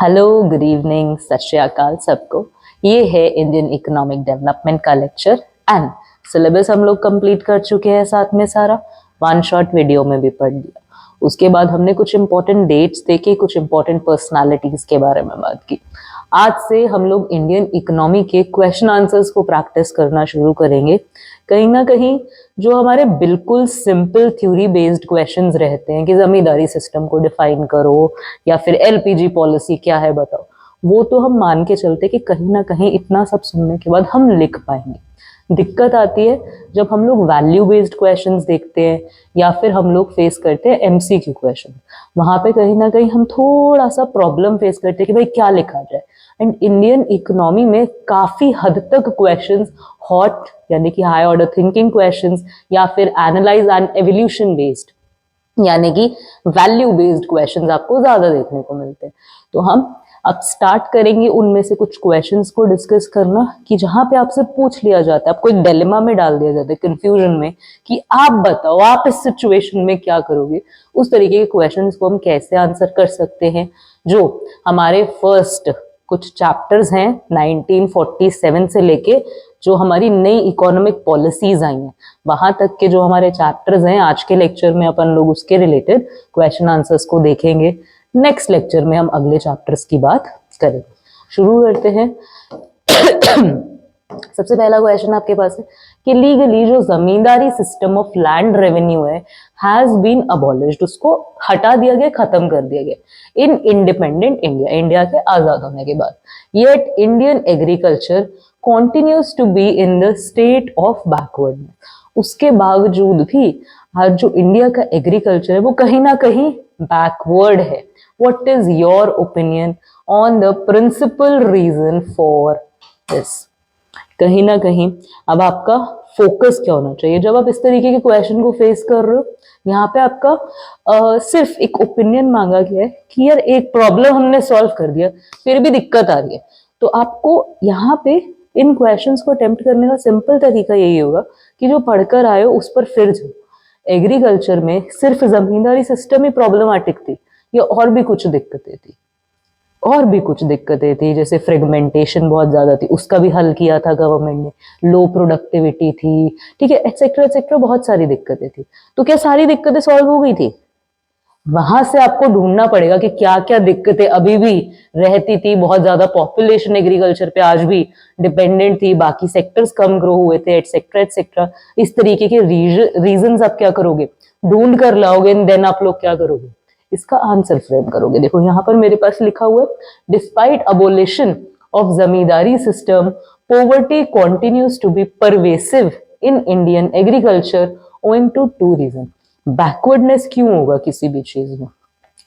Hello, good evening, सत श्री अकाल सबको। ये है इंडियन इकोनॉमिक डेवलपमेंट का लेक्चर एंड सिलेबस हम लोग कंप्लीट कर चुके हैं। साथ में सारा वन शॉट वीडियो में भी पढ़ लिया। उसके बाद हमने कुछ इंपॉर्टेंट डेट्स देखे, कुछ इंपॉर्टेंट पर्सनालिटीज के बारे में बात की। आज से हम लोग इंडियन इकोनॉमी के क्वेश्चन आंसर्स को प्रैक्टिस करना शुरू करेंगे। कहीं ना कहीं जो हमारे बिल्कुल सिंपल थ्योरी बेस्ड क्वेश्चंस रहते हैं कि जमींदारी सिस्टम को डिफाइन करो या फिर एलपीजी पॉलिसी क्या है बताओ, वो तो हम मान के चलते कि कहीं ना कहीं इतना सब सुनने के बाद हम लिख पाएंगे। दिक्कत आती है जब हम लोग वैल्यू बेस्ड क्वेश्चंस देखते हैं या फिर हम लोग फेस करते हैं एमसीक्यू क्वेश्चन। वहां पे कहीं ना कहीं हम थोड़ा सा प्रॉब्लम फेस करते हैं कि भाई क्या लिखा जाए। एंड इंडियन इकोनॉमी में काफी हद तक क्वेश्चंस हॉट यानी कि हाई ऑर्डर थिंकिंग क्वेश्चंस या फिर एनालाइज एंड एवोल्यूशन बेस्ड यानी कि वैल्यू बेस्ड क्वेश्चंस आपको ज्यादा देखने को मिलते हैं। तो हम अब स्टार्ट करेंगे उनमें से कुछ क्वेश्चंस को डिस्कस करना कि जहां पे आपसे पूछ लिया जाता है, आपको एक डिलेमा में डाल दिया जाता है, कंफ्यूजन में, कि आप बताओ आप इस सिचुएशन में क्या करोगे। उस तरीके के क्वेश्चंस को हम कैसे आंसर कर सकते हैं। जो हमारे फर्स्ट कुछ चैप्टर्स हैं 1947 से लेके जो हमारी नई इकोनॉमिक पॉलिसीज आई हैं वहां तक के जो हमारे चैप्टर्स हैं, आज के लेक्चर में अपन लोग उसके रिलेटेड क्वेश्चन आंसर्स को देखेंगे। नेक्स्ट लेक्चर में हम अगले चैप्टर्स की बात करेंगे। शुरू करते हैं। सबसे पहला क्वेश्चन आपके पास है कि लीगली जो जमींदारी सिस्टम ऑफ लैंड रेवेन्यू है हैज बीन अबॉलिश्ड, उसको हटा दिया गया, खत्म कर दिया गया इन इंडिपेंडेंट इंडिया, इंडिया के आजाद होने के बाद। Yet Indian agriculture continues to be in the state of backwardness, उसके बावजूद भी आज जो इंडिया का एग्रीकल्चर है वो कहीं ना कहीं बैकवर्ड है। What is your opinion on the principal reason for this? कहीं ना कहीं अब आपका फोकस क्या होना चाहिए जब आप इस तरीके के क्वेश्चन को फेस कर रहे हो। यहाँ पे आपका सिर्फ एक ओपिनियन मांगा गया है कि यार एक प्रॉब्लम हमने सॉल्व कर दिया फिर भी दिक्कत आ रही है। तो आपको यहाँ पे इन क्वेश्चंस को अटेम्प्ट करने का सिंपल तरीका यही होगा कि जो पढ़कर आए हो उस पर फिर जाओ। एग्रीकल्चर में सिर्फ जमींदारी सिस्टम ही प्रॉब्लमैटिक थी या और भी कुछ दिक्कतें थी? और भी कुछ दिक्कतें थी, जैसे फ्रेगमेंटेशन बहुत ज्यादा थी, उसका भी हल किया था गवर्नमेंट ने। लो प्रोडक्टिविटी थी, ठीक है, एक्सेट्रा एक्सेट्रा, बहुत सारी दिक्कतें थी। तो क्या सारी दिक्कतें सॉल्व हो गई थी? वहां से आपको ढूंढना पड़ेगा कि क्या क्या दिक्कतें अभी भी रहती थी। बहुत ज्यादा पॉपुलेशन एग्रीकल्चर पे आज भी डिपेंडेंट थी, बाकी सेक्टर्स कम ग्रो हुए थे, एटसेट्रा एटसेट्रा। इस तरीके के रीजंस आप क्या करोगे, ढूंढ कर लाओगे, देन आप लोग क्या करोगे, इसका आंसर फ्रेम करोगे। देखो यहाँ पर मेरे पास लिखा हुआ है, despite abolition of zamindari system poverty continues to be pervasive in Indian agriculture owing to two reason. Backwardness क्यों होगा किसी भी चीज में?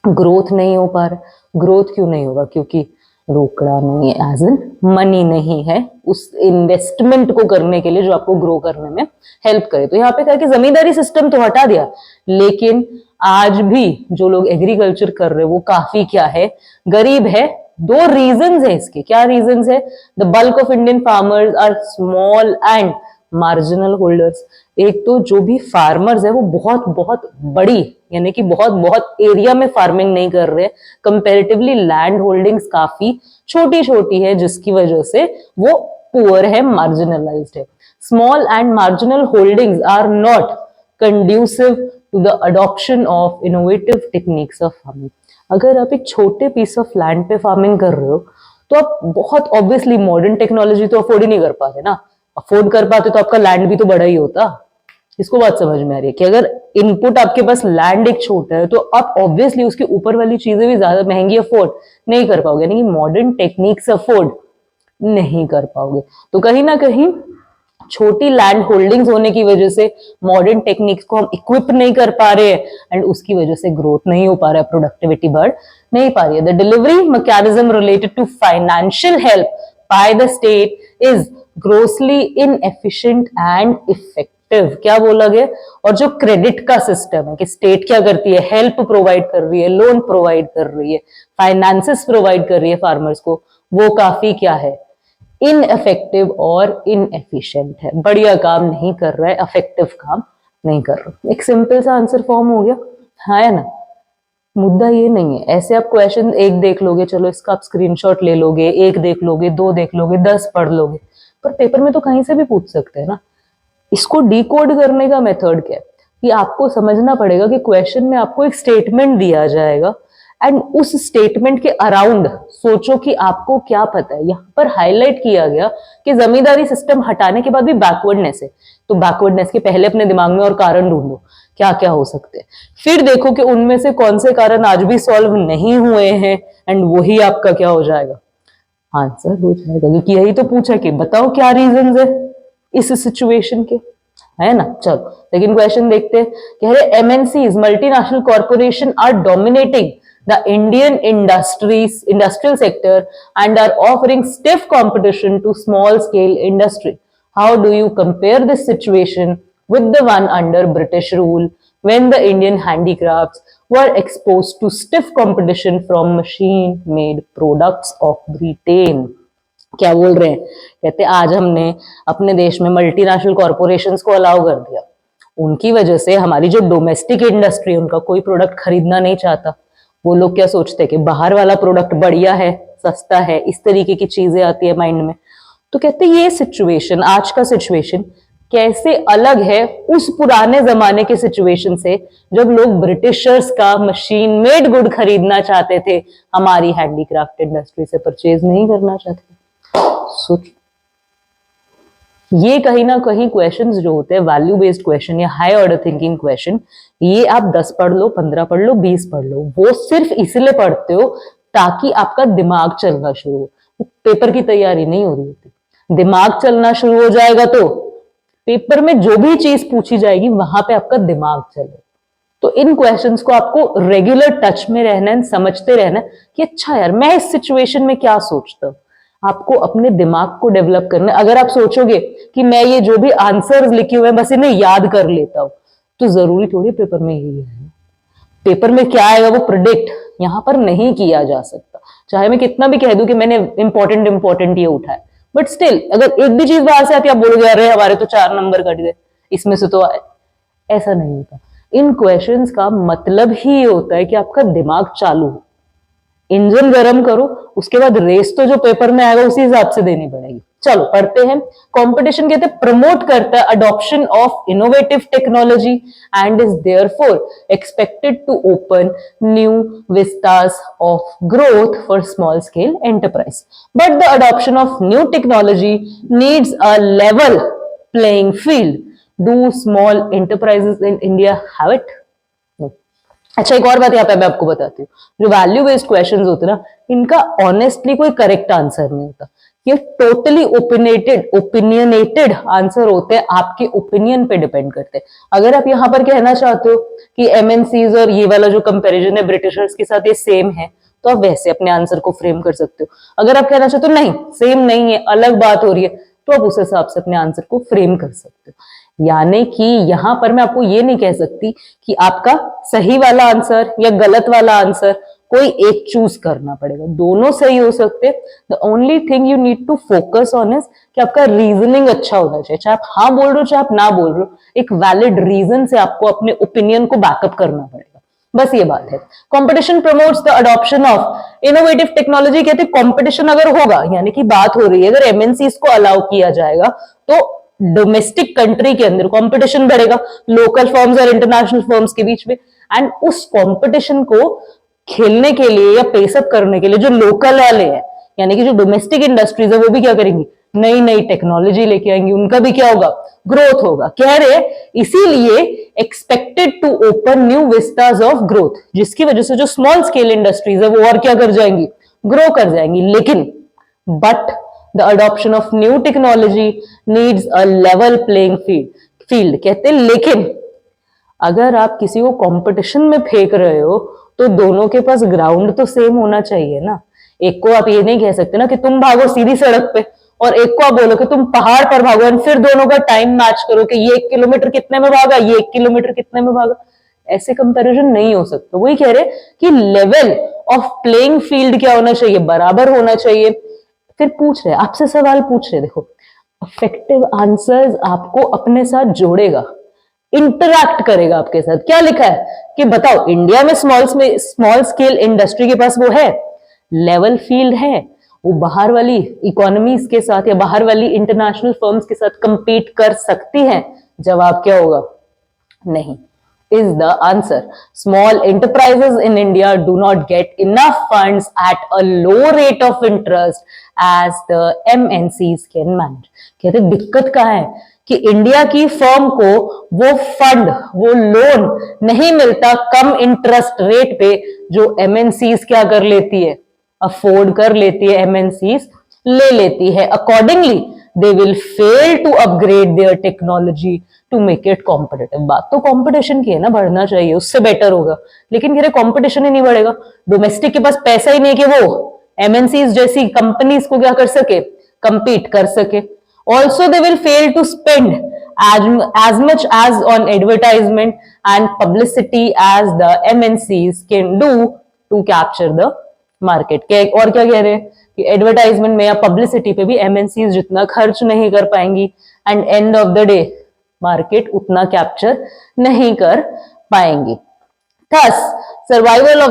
ग्रोथ नहीं हो पा रहा। ग्रोथ क्यों नहीं होगा? क्योंकि रोकड़ा नहीं है, एज इन मनी नहीं है उस इन्वेस्टमेंट को करने के लिए जो आपको ग्रो करने में हेल्प करे। तो यहाँ पे कहा कि जमींदारी सिस्टम तो हटा दिया, लेकिन आज भी जो लोग एग्रीकल्चर कर रहे हैं वो काफी क्या है, गरीब है। दो रीजंस है इसके। क्या रीजंस है? The bulk of Indian farmers are small and marginal holders. एक तो जो भी फार्मर्स है वो बहुत बहुत बड़ी यानी कि बहुत बहुत एरिया में फार्मिंग नहीं कर रहे हैं। कंपैरेटिवली लैंड होल्डिंग्स काफी छोटी छोटी है, जिसकी वजह से वो पुअर है, मार्जिनलाइज्ड है। Small and marginal holdings are not conducive to the adoption of innovative techniques of farming. अगर आप एक छोटे पीस ऑफ लैंड पे फार्मिंग कर रहे हो तो आप बहुत ऑब्वियसली मॉडर्न टेक्नोलॉजी तो अफोर्ड ही नहीं कर पाते ना। अफोर्ड कर पाते तो आपका लैंड भी तो बड़ा ही होता। इसको बात समझ में आ रही है कि अगर इनपुट आपके पास लैंड एक छोटा है तो आप ऑब्वियसली उसके ऊपर वाली चीजें भी ज्यादा महंगी अफोर्ड नहीं कर पाओगे, यानी कि मॉडर्न टेक्निक्स अफोर्ड नहीं कर पाओगे। तो कहीं ना कहीं छोटी लैंड होल्डिंग्स होने की वजह से मॉडर्न टेक्निक्स को हम इक्विप नहीं कर पा रहे हैं एंड उसकी वजह से ग्रोथ नहीं हो पा रहा है, प्रोडक्टिविटी बढ़ नहीं पा रही है। The delivery mechanism related to financial help by the state is grossly inefficient and effective. क्या बोला गया? और जो क्रेडिट का सिस्टम है कि स्टेट क्या करती है, हेल्प प्रोवाइड कर रही है, लोन प्रोवाइड कर रही है, फाइनेंसेस प्रोवाइड कर रही है फार्मर्स को, वो काफी क्या है, इनएफेक्टिव और इनएफिशिएंट है। बढ़िया काम नहीं कर रहा है, इफेक्टिव काम नहीं कर रहा। एक सिंपल सा आंसर फॉर्म हो गया, हाँ है ना। मुद्दा ये नहीं है, ऐसे आप क्वेश्चन एक देख लोगे, चलो इसका आप स्क्रीनशॉट ले लोगे, एक देख लोगे, दो देख लोगे, 10 पढ़ लोगे, पर पेपर में तो कहीं से भी पूछ सकते हैं ना। इसको डिकोड करने का मेथड क्या है कि आपको समझना पड़ेगा कि क्वेश्चन में आपको एक स्टेटमेंट दिया जाएगा एंड उस स्टेटमेंट के अराउंड सोचो कि आपको क्या पता है। यहाँ पर हाईलाइट किया गया कि जमींदारी सिस्टम हटाने के बाद भी बैकवर्डनेस है, तो बैकवर्डनेस के पहले अपने दिमाग में और कारण ढूंढो क्या क्या हो सकते हैं, फिर देखो कि उनमें से कौन से कारण आज भी सॉल्व नहीं हुए हैं एंड वही आपका क्या हो जाएगा, आंसर हो जाएगा। क्योंकि यही तो पूछा कि बताओ क्या रीजंस है इस सिचुएशन के, है ना। चलो सेकंड क्वेश्चन देखते हैं। कह रहे MNCs multinational corporation are dominating the Indian industrial sector and are offering stiff competition to small scale industry. How do you compare this situation with the one under British rule when the Indian handicrafts were exposed to stiff competition from machine made products of Britain? क्या बोल रहे हैं, कहते आज हमने अपने देश में मल्टीनेशनल कॉर्पोरेशंस को अलाउ कर दिया, उनकी वजह से हमारी जो डोमेस्टिक इंडस्ट्री उनका कोई प्रोडक्ट खरीदना नहीं चाहता। वो लोग क्या सोचते हैं कि बाहर वाला प्रोडक्ट बढ़िया है, सस्ता है, इस तरीके की चीजें आती है माइंड में। तो कहते हैं ये सिचुएशन, आज का सिचुएशन कैसे अलग है उस पुराने जमाने के सिचुएशन से जब लोग ब्रिटिशर्स का मशीन मेड गुड खरीदना चाहते थे, हमारी हैंडीक्राफ्ट इंडस्ट्री से परचेज नहीं करना चाहते। सोच, ये कहीं ना कहीं क्वेश्चंस जो होते हैं वैल्यू बेस्ड क्वेश्चन या हाई ऑर्डर थिंकिंग क्वेश्चन, ये आप 10 पढ़ लो, 15 पढ़ लो, 20 पढ़ लो, वो सिर्फ इसलिए पढ़ते हो ताकि आपका दिमाग चलना शुरू हो। पेपर की तैयारी नहीं हो रही होती, दिमाग चलना शुरू हो जाएगा तो पेपर में जो भी चीज पूछी जाएगी वहां पे आपका दिमाग चले। तो इन क्वेश्चंस को आपको रेगुलर टच में रहना है, समझते रहना है कि अच्छा यार मैं इस सिचुएशन में क्या सोचता हूँ। आपको अपने दिमाग को डेवलप करना है। अगर आप सोचोगे कि मैं ये जो भी आंसर्स लिखे हुए हैं बस इन्हें याद कर लेता हूं, तो जरूरी थोड़ी पेपर में यही है। पेपर में क्या आएगा वो प्रिडिक्ट यहां पर नहीं किया जा सकता, चाहे मैं कितना भी कह दूं कि मैंने इंपॉर्टेंट ये उठाया, बट स्टिल अगर एक भी चीज बाहर से आती है आप बोलोगे अरे हमारे तो 4 नंबर कट गए, इसमें से तो आए। ऐसा नहीं होता। इन क्वेश्चंस का मतलब ही ये होता है कि आपका दिमाग चालू हो, इंजन गर्म करो, उसके बाद रेस तो जो पेपर में आएगा उसी हिसाब से देनी पड़ेगी। चलो पढ़ते हैं। कंपटीशन कहते हैं प्रमोट करता है adoption of innovative technology and is therefore expected to open new vistas of growth for small scale enterprise, but the adoption of new technology needs a level playing field. Do small enterprises in India have it? अच्छा एक और बात यहाँ पे मैं आपको बताती हूँ, जो वैल्यू बेस्ड क्वेश्चंस होते हैं ना, इनका ऑनेस्टली कोई करेक्ट आंसर नहीं होता, ये टोटली ओपिनियनेटेड आंसर होते हैं, आपके ओपिनियन पे डिपेंड करते हैं। अगर आप यहाँ पर कहना चाहते हो कि एमएनसीज और ये वाला जो कंपैरिजन है ब्रिटिशर्स के साथ ये सेम है, तो आप वैसे अपने आंसर को फ्रेम कर सकते हो। अगर आप कहना चाहते हो नहीं सेम नहीं है, अलग बात हो रही है, तो आप उस हिसाब से अपने आंसर को फ्रेम कर सकते हो। यानी कि यहां पर मैं आपको ये नहीं कह सकती कि आपका सही वाला आंसर या गलत वाला आंसर, कोई एक चूज करना पड़ेगा, दोनों सही हो सकते। The only thing you need to focus on is कि आपका रीजनिंग अच्छा होना चाहिए, चाहे आप हाँ बोल रहे हो चाहे आप ना बोल रहे हो, एक वैलिड रीजन से आपको अपने ओपिनियन को बैकअप करना पड़ेगा, बस ये बात है। Competition promotes the adoption of innovative technology, कहते कंपटीशन अगर होगा यानी कि बात हो रही है अगर एमएनसीज को अलाउ किया जाएगा तो डोमेस्टिक कंट्री के अंदर कंपटीशन बढ़ेगा लोकल फर्म्स और इंटरनेशनल फर्म्स के बीच में, एंड उस कंपटीशन को खेलने के लिए या पेसअप करने के लिए जो लोकल वाले हैं यानी कि जो डोमेस्टिक इंडस्ट्रीज है वो भी क्या करेंगी, नई नई टेक्नोलॉजी लेके आएंगी, उनका भी क्या होगा, ग्रोथ होगा। कह रहे इसीलिए expected to open new vistas of growth, जिसकी वजह से जो स्मॉल स्केल इंडस्ट्रीज है वो और क्या कर जाएंगी, ग्रो कर जाएंगी। लेकिन but the adoption of new technology needs a level playing field कहते हैं, लेकिन अगर आप किसी को कंपटीशन में फेंक रहे हो तो दोनों के पास ग्राउंड तो सेम होना चाहिए ना। एक को आप ये नहीं कह सकते ना कि तुम भागो सीधी सड़क पे और एक को आप बोलो कि तुम पहाड़ पर भागो, और फिर दोनों का टाइम मैच करो कि ये 1 किलोमीटर कितने में भागा, ये 1 किलोमीटर कितने में भागा। ऐसे कंपैरिजन नहीं हो सकता। वही कह रहे कि लेवल ऑफ प्लेइंग फील्ड क्या होना चाहिए, बराबर होना चाहिए। फिर पूछ रहे आपसे सवाल पूछ रहे, देखो इफेक्टिव आंसर्स आपको अपने साथ जोड़ेगा, इंटरैक्ट करेगा आपके साथ। क्या लिखा है कि बताओ इंडिया में स्मॉल स्केल इंडस्ट्री के पास वो है, लेवल फील्ड है, वो बाहर वाली इकोनॉमीज के साथ या बाहर वाली इंटरनेशनल फर्म्स के साथ कंपीट कर सकती हैं? जवाब क्या होगा? नहीं is the answer. Small enterprises in India do not get enough funds at a low rate of interest as the MNCs can manage. कहते दिक्कत कहाँ है कि इंडिया की फर्म को वो फंड, वो लोन नहीं मिलता कम इंटरेस्ट रेट पे जो एमएनसीज क्या कर लेती है, अफोर्ड कर लेती है, एमएनसीज ले लेती है। Accordingly they will fail to upgrade their technology to make it competitive. बात तो कॉम्पिटिशन की है ना, बढ़ना चाहिए, उससे बेटर होगा, लेकिन कह रहे कॉम्पिटिशन ही नहीं बढ़ेगा, डोमेस्टिक के पास पैसा ही नहीं कि वो एमएनसीज जैसी कंपनीज को क्या कर सके, compete कर सके। Also they will fail to spend as much as on advertisement and publicity as the MNCs can do to capture the market। और क्या कह रहे हैं कि एडवर्टाइजमेंट में या पब्लिसिटी पे भी एमएनसीज जितना खर्च नहीं कर पाएंगी and end of the day market उतना कैप्चर नहीं कर पाएंगी। Thus survival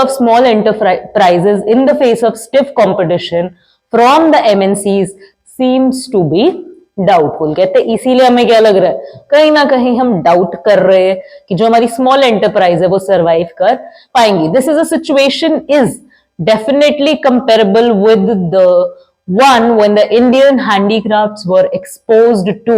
of small enterprises in the face of stiff competition from the MNCs seems to be doubtful। कहते इसीलिए हमें क्या लग रहा है, कहीं ना कहीं हम डाउट कर रहे हैं कि जो हमारी स्मॉल एंटरप्राइज है वो सरवाइव कर पाएंगी। This is a situation is definitely comparable with the one when the Indian handicrafts were exposed to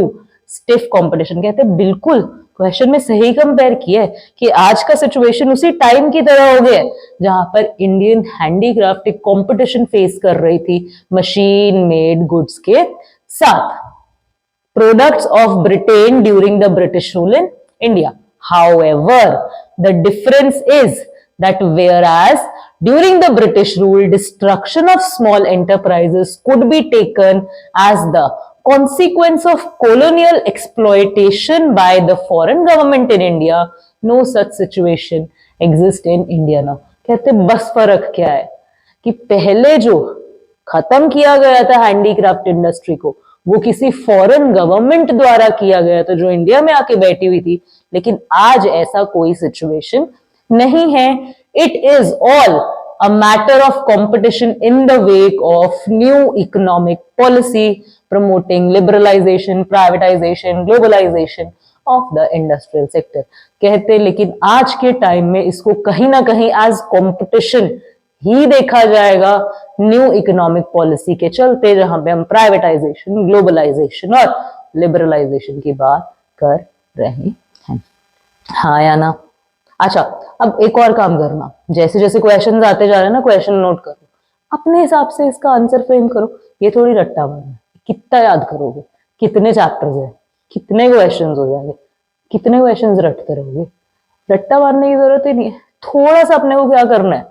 stiff competition। कहते बिल्कुल क्वेश्चन में सही कंपेयर किया है कि आज का सिचुएशन उसी टाइम की तरह हो गया जहां पर इंडियन हैंडीक्राफ्ट एक कंपटीशन फेस कर रही थी मशीन मेड गुड्स के साथ। Products of Britain during the British rule in India. However, the difference is that whereas during the British rule, destruction of small enterprises could be taken as the consequence of colonial exploitation by the foreign government in India, no such situation exists in India now। कहते बस फर्क क्या है कि पहले जो खत्म किया गया था हैंडीक्राफ्ट इंडस्ट्री को वो किसी फॉरेन गवर्नमेंट द्वारा किया गया था जो इंडिया में आके बैठी हुई थी, लेकिन आज ऐसा कोई सिचुएशन नहीं है। It is all a matter of competition in the wake of new economic policy promoting liberalisation, privatisation, globalisation of the industrial sector. कहते लेकिन आज के टाइम में इसको कहीं ना कहीं एज कॉम्पिटिशन ही देखा जाएगा न्यू इकोनॉमिक पॉलिसी के चलते, जहां पे हम प्राइवेटाइजेशन, ग्लोबलाइजेशन और लिबरलाइजेशन की बात कर रहे हैं। हाँ या ना? अच्छा, अब एक और काम करना, जैसे जैसे क्वेश्चंस आते जा रहे हैं ना, क्वेश्चन नोट करो, अपने हिसाब से इसका आंसर फ्रेम करो। ये थोड़ी रट्टा मारना, कितना याद करोगे, कितने चैप्टर्स है, कितने क्वेश्चंस हो जाएंगे, कितने क्वेश्चंस रटते रहोगे? रट्टा मारने की जरूरत ही नहीं है। थोड़ा सा अपने को क्या करना है,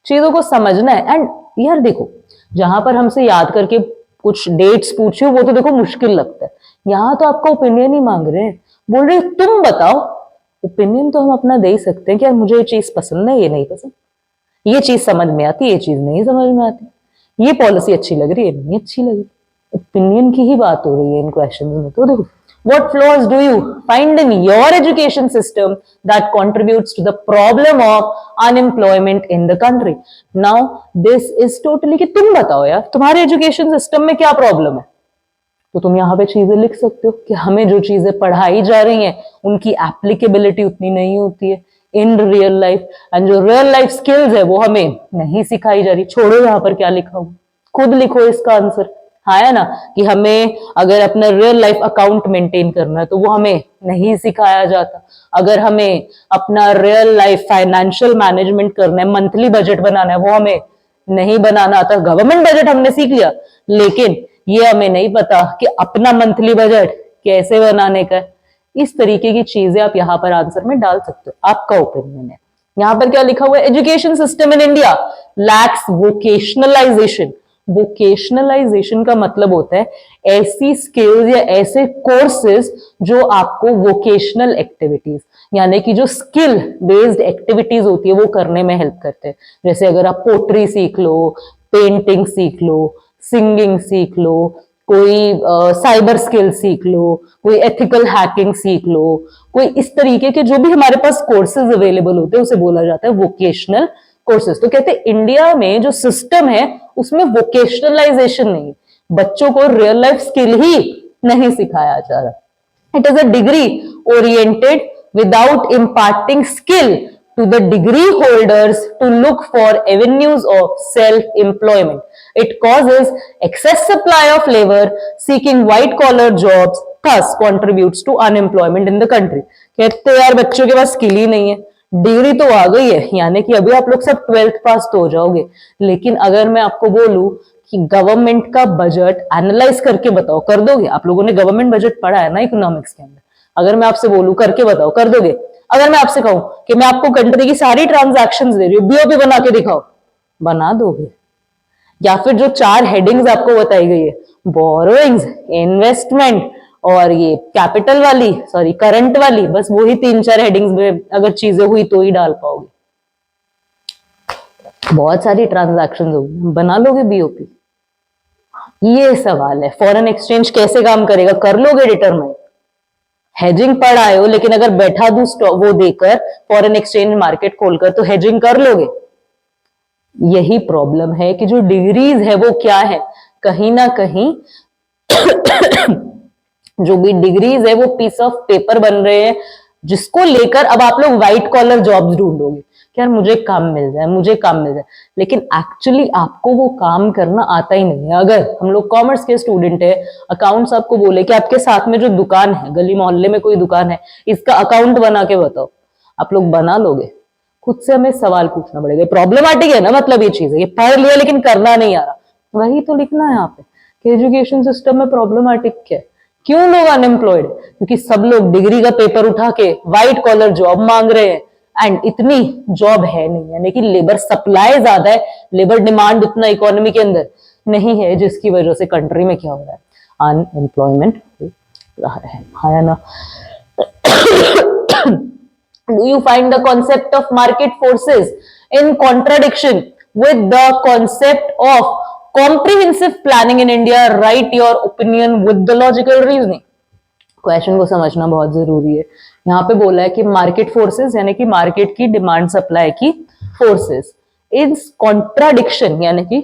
चीजों को समझना है। एंड यार देखो, जहां पर हमसे याद करके कुछ डेट्स पूछियो वो तो देखो मुश्किल लगता है, यहाँ तो आपका ओपिनियन ही मांग रहे हैं, बोल रहे तुम बताओ। ओपिनियन तो हम अपना दे ही सकते हैं कि यार मुझे ये चीज पसंद है, ये नहीं पसंद, ये चीज समझ में आती, ये चीज नहीं समझ में आती, ये पॉलिसी अच्छी लग रही है, नहीं अच्छी लग रही। ओपिनियन की ही बात हो रही है इन क्वेश्चन में। तो देखो, what flaws do you find in your education system that contributes to the problem of unemployment in the country? Now this is totally कि तुम बताओ यार तुम्हारे एजुकेशन सिस्टम में क्या प्रॉब्लम है, तो तुम यहाँ पे चीजें लिख सकते हो कि हमें जो चीजें पढ़ाई जा रही हैं उनकी एप्लीकेबिलिटी उतनी नहीं होती है इन रियल लाइफ, एंड जो रियल लाइफ स्किल्स है वो हमें नहीं सिखाई जा रही। छोड़ो यहाँ पर क्या लिखा हुआ, खुद लिखो इसका आंसर। हाँ है ना, कि हमें अगर अपना रियल लाइफ अकाउंट मेंटेन करना है तो वो हमें नहीं सिखाया जाता। अगर हमें अपना रियल लाइफ फाइनेंशियल मैनेजमेंट करना है, मंथली बजट बनाना है, वो हमें नहीं बनाना आता। गवर्नमेंट बजट हमने सीख लिया, लेकिन ये हमें नहीं पता कि अपना मंथली बजट कैसे बनाने का है। इस तरीके की चीजें आप यहाँ पर आंसर में डाल सकते हो, आपका ओपिनियन है। यहाँ पर क्या लिखा हुआ है, education system in India lakhs vocationalisation. Vocationalisation का मतलब होता है ऐसी स्किल्स या ऐसे कोर्सेज जो आपको वोकेशनल एक्टिविटीज यानी कि जो स्किल बेस्ड एक्टिविटीज होती है वो करने में हेल्प करते हैं। जैसे अगर आप पोट्री सीख लो, पेंटिंग सीख लो, सिंगिंग सीख लो, कोई साइबर स्किल सीख लो, कोई एथिकल हैकिंग सीख लो, कोई इस तरीके के जो भी हमारे पास कोर्सेज अवेलेबल होते हैं उसे बोला जाता है वोकेशनल कोर्सेज। तो कहते हैं इंडिया में जो सिस्टम है उसमें वोकेशनलाइजेशन नहीं, बच्चों को रियल लाइफ स्किल ही नहीं सिखाया जा रहा। It is a degree oriented without imparting skill to the degree holders to look for avenues of self-employment. It causes excess supply of labor seeking white-collar jobs, thus contributes to unemployment in the country. कहते हैं यार बच्चों के पास skill ही नहीं है, degree तो आ गई है, यानी कि अभी आप लोग सब 12th पास तो हो जाओगे, लेकिन अगर मैं आपको बोलूं कि गवर्नमेंट का बजट एनालाइज करके बताओ, कर दोगे? आप लोगों ने गवर्नमेंट बजट पढ़ा है ना इकोनॉमिक्स के अंदर, अगर मैं आपसे बोलूं करके बताओ, कर दोगे? अगर मैं आपसे कहूं कि मैं आपको कंट्री की सारी ट्रांजैक्शंस दे रही हूँ, बीओपी बना के दिखाओ, बना दोगे? या फिर जो 4 हेडिंग्स आपको बताई गई है, बोरोइंग्स, इन्वेस्टमेंट और ये कैपिटल वाली, सॉरी करंट वाली, बस वही 3-4 हेडिंग्स में अगर चीजें हुई तो ही डाल पाओगे। बहुत सारी ट्रांजैक्शंस होगी, बना लोगे बीओपी? ये सवाल है। फॉरेन एक्सचेंज कैसे काम करेगा, कर लोगे डिटरमाइन? हेजिंग पढ़ आए हो, लेकिन अगर बैठा दूं वो देकर फॉरेन एक्सचेंज मार्केट खोलकर, तो हेजिंग कर लोगे? यही प्रॉब्लम है कि जो डिग्रीज है वो क्या है, कहीं ना कहीं जो भी डिग्रीज है वो पीस ऑफ पेपर बन रहे हैं, जिसको लेकर अब आप लोग व्हाइट कॉलर जॉब्स ढूंढोगे कि यार मुझे काम मिल जाए, मुझे काम मिल जाए, लेकिन एक्चुअली आपको वो काम करना आता ही नहीं है। अगर हम लोग कॉमर्स के स्टूडेंट है, अकाउंट्स आपको बोले कि आपके साथ में जो दुकान है, गली मोहल्ले में कोई दुकान है, इसका अकाउंट बना के बताओ, आप लोग बना लोगे? खुद से हमें सवाल पूछना पड़ेगा। प्रॉब्लमेटिक है ना, मतलब ये चीज है, ये पढ़ लिया लेकिन करना नहीं आ रहा, वही तो लिखना है यहाँ पे कि एजुकेशन सिस्टम में प्रॉब्लमेटिक क्या है, क्यों लोग अनएम्प्लॉयड? क्योंकि सब लोग डिग्री का पेपर उठा के व्हाइट कॉलर जॉब मांग रहे हैं, एंड इतनी जॉब है नहीं, यानी कि लेबर सप्लाई ज्यादा है, लेबर डिमांड उतना इकोनॉमी के अंदर नहीं है, जिसकी वजह से कंट्री में क्या हो रहा है, अनएम्प्लॉयमेंट हो रहा है ना। Do you find the concept of market forces in contradiction with the concept of comprehensive planning in India? Write your opinion with the logical reasoning. Question को समझना बहुत जरूरी है। यहाँ पे बोला है कि मार्केट फोर्सेस यानी कि मार्केट की डिमांड सप्लाई की फोर्सेस इज कॉन्ट्राडिक्शन, यानी कि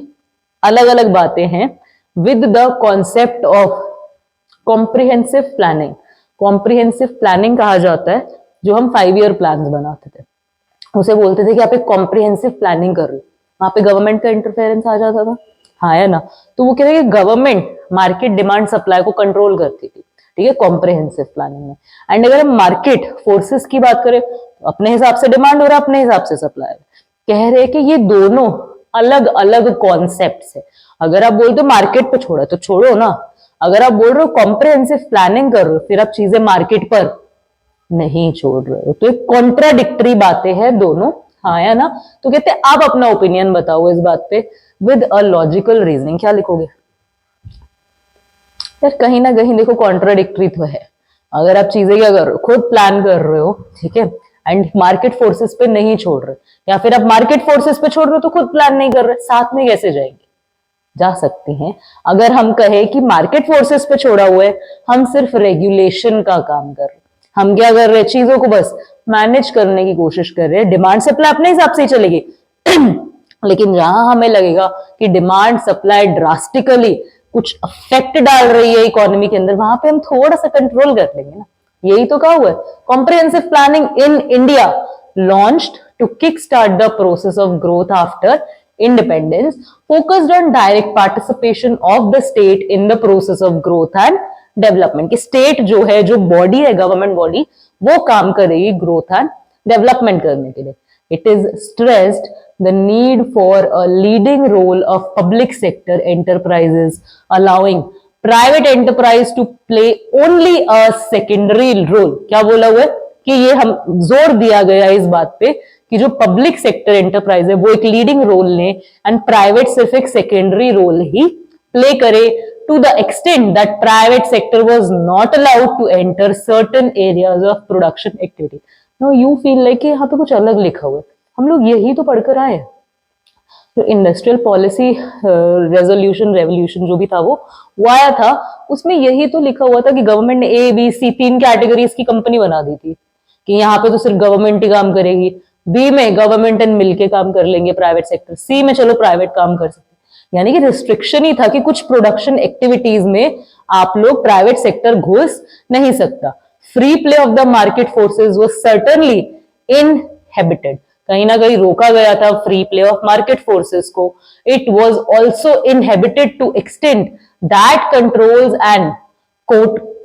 अलग अलग बातें हैं, with the concept of comprehensive planning. Comprehensive planning कहा जाता है जो हम 5 ईयर प्लान बनाते थे, उसे बोलते थे कि आप एक कॉम्प्रिहेंसिव प्लानिंग कर लो। वहां पे गवर्नमेंट का इंटरफेरेंस आ जाता था, हाँ है ना। तो वो कहते हैं कि गवर्नमेंट मार्केट डिमांड सप्लाई को कंट्रोल करती थी, ठीक है, कॉम्प्रिहेंसिव प्लानिंग में। एंड अगर हम मार्केट फोर्सेस की बात करें, अपने हिसाब से डिमांड हो रहा है, अपने हिसाब से सप्लाई। कह रहे कि ये दोनों अलग अलग कॉन्सेप्ट है। अगर आप बोलते हो मार्केट पे छोड़ा तो छोड़ो ना, अगर आप बोल रहे हो कॉम्प्रिहेंसिव प्लानिंग कर रहे हो, फिर आप चीजें मार्केट पर नहीं छोड़ रहे हो, तो एक कॉन्ट्राडिक्टरी बातें हैं दोनों, हाँ या ना। तो कहते हैं आप अपना ओपिनियन बताओ इस बात पे विद अ लॉजिकल रीजनिंग। क्या लिखोगे यार? कहीं ना कहीं देखो कॉन्ट्राडिक्टरी तो है। अगर आप चीजें क्या कर रहे हो, खुद प्लान कर रहे हो, ठीक है, एंड मार्केट फोर्सेस पे नहीं छोड़ रहे, या फिर आप मार्केट फोर्सेस पे छोड़ रहे हो तो खुद प्लान नहीं कर रहे, साथ में कैसे जाएंगे? जा सकते हैं। अगर हम कहें कि मार्केट फोर्सेस पे छोड़ा हुआ है, हम सिर्फ रेगुलेशन का काम कर रहे हैं, हम क्या कर रहे हैं, चीजों को बस मैनेज करने की कोशिश कर रहे हैं, डिमांड सप्लाई अपने हिसाब से ही चलेगी। लेकिन जहां हमें लगेगा कि डिमांड सप्लाई ड्रास्टिकली कुछ अफेक्ट डाल रही है इकोनॉमी के अंदर, वहां पे हम थोड़ा सा कंट्रोल कर लेंगे ना। यही तो कहा हुआ है, comprehensive planning in India launched to kick start the process of growth after independence, focused on direct participation of the state in the process of growth and development। कि स्टेट जो है, जो बॉडी है, गवर्नमेंट बॉडी, वो काम करेगी growth and development करने के लिए। It is stressed the need for a leading role of public sector enterprises, allowing private enterprise to play only a secondary role। क्या बोला हुआ है कि ये हम जोर दिया गया इस बात पे कि जो पब्लिक सेक्टर एंटरप्राइज है वो एक लीडिंग रोल ले एंड प्राइवेट सिर्फ एक सेकेंडरी रोल ही प्ले करे, to the extent that private sector was not allowed to enter certain areas of production activity. No you feel like यहाँ पे कुछ अलग लिखा हुआ है, हम लोग यही तो पढ़कर आए हैं। जो इंडस्ट्रियल पॉलिसी रेजोल्यूशन रेवोल्यूशन जो भी था वो आया था, उसमें यही तो लिखा हुआ था कि गवर्नमेंट ने ए बी सी 3 कैटेगरीज की कंपनी बना दी थी कि यहाँ पे तो सिर्फ गवर्नमेंट ही काम करेगी, बी में गवर्नमेंट एंड मिलके काम कर लेंगे प्राइवेट सेक्टर, सी में चलो प्राइवेट काम कर सकते, यानी कि रिस्ट्रिक्शन ही था कि कुछ प्रोडक्शन एक्टिविटीज में आप लोग प्राइवेट सेक्टर घुस नहीं सकता। Free play of the market forces was certainly inhibited, कहीं ना कहीं रोका गया था free play of market forces को। It was also inhibited to extend that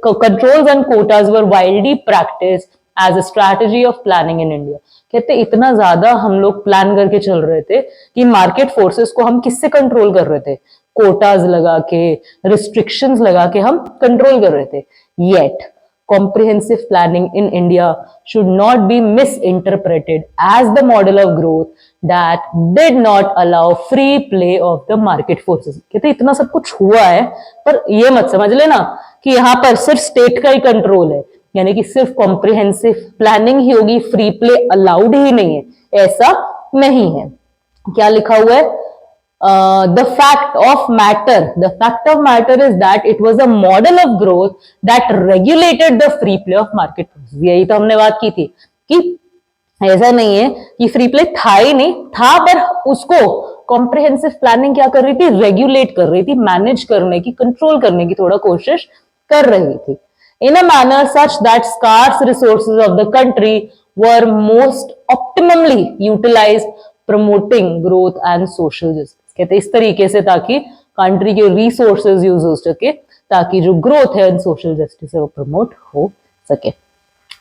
controls and quotas were widely practiced as a strategy of planning in India। कहते इतना ज्यादा हम लोग प्लान करके चल रहे थे कि मार्केट फोर्सेस को हम किससे कंट्रोल कर रहे थे, कोटाज लगा के, रिस्ट्रिक्शंस लगा के हम कंट्रोल कर रहे थे। Yet comprehensive planning in India should not be misinterpreted as the model of growth that did not allow free play of the market forces। कहते इतना सब कुछ हुआ है, पर ये मत समझ लेना कि यहाँ पर सिर्फ स्टेट का ही कंट्रोल है, यानी कि सिर्फ कॉम्प्रिहेंसिव प्लानिंग ही होगी, फ्री प्ले अलाउड ही नहीं है, ऐसा नहीं है। क्या लिखा हुआ है? The fact of matter is that it was a model of growth that regulated the free play of market forces। यही तो हमने बात की थी कि ऐसा नहीं है कि फ्री प्ले था ही नहीं, था पर उसको कॉम्प्रिहेंसिव प्लानिंग क्या कर रही थी, रेगुलेट कर रही थी, मैनेज करने की, कंट्रोल करने की थोड़ा कोशिश कर रही थी। In a manner such that scarce resources of the country were most optimally utilized, promoting growth and social justice। कहते इस तरीके से ताकि कंट्री के रिसोर्सेज यूज हो सके, ताकि जो ग्रोथ है एंड सोशल जस्टिस है वो प्रमोट हो सके।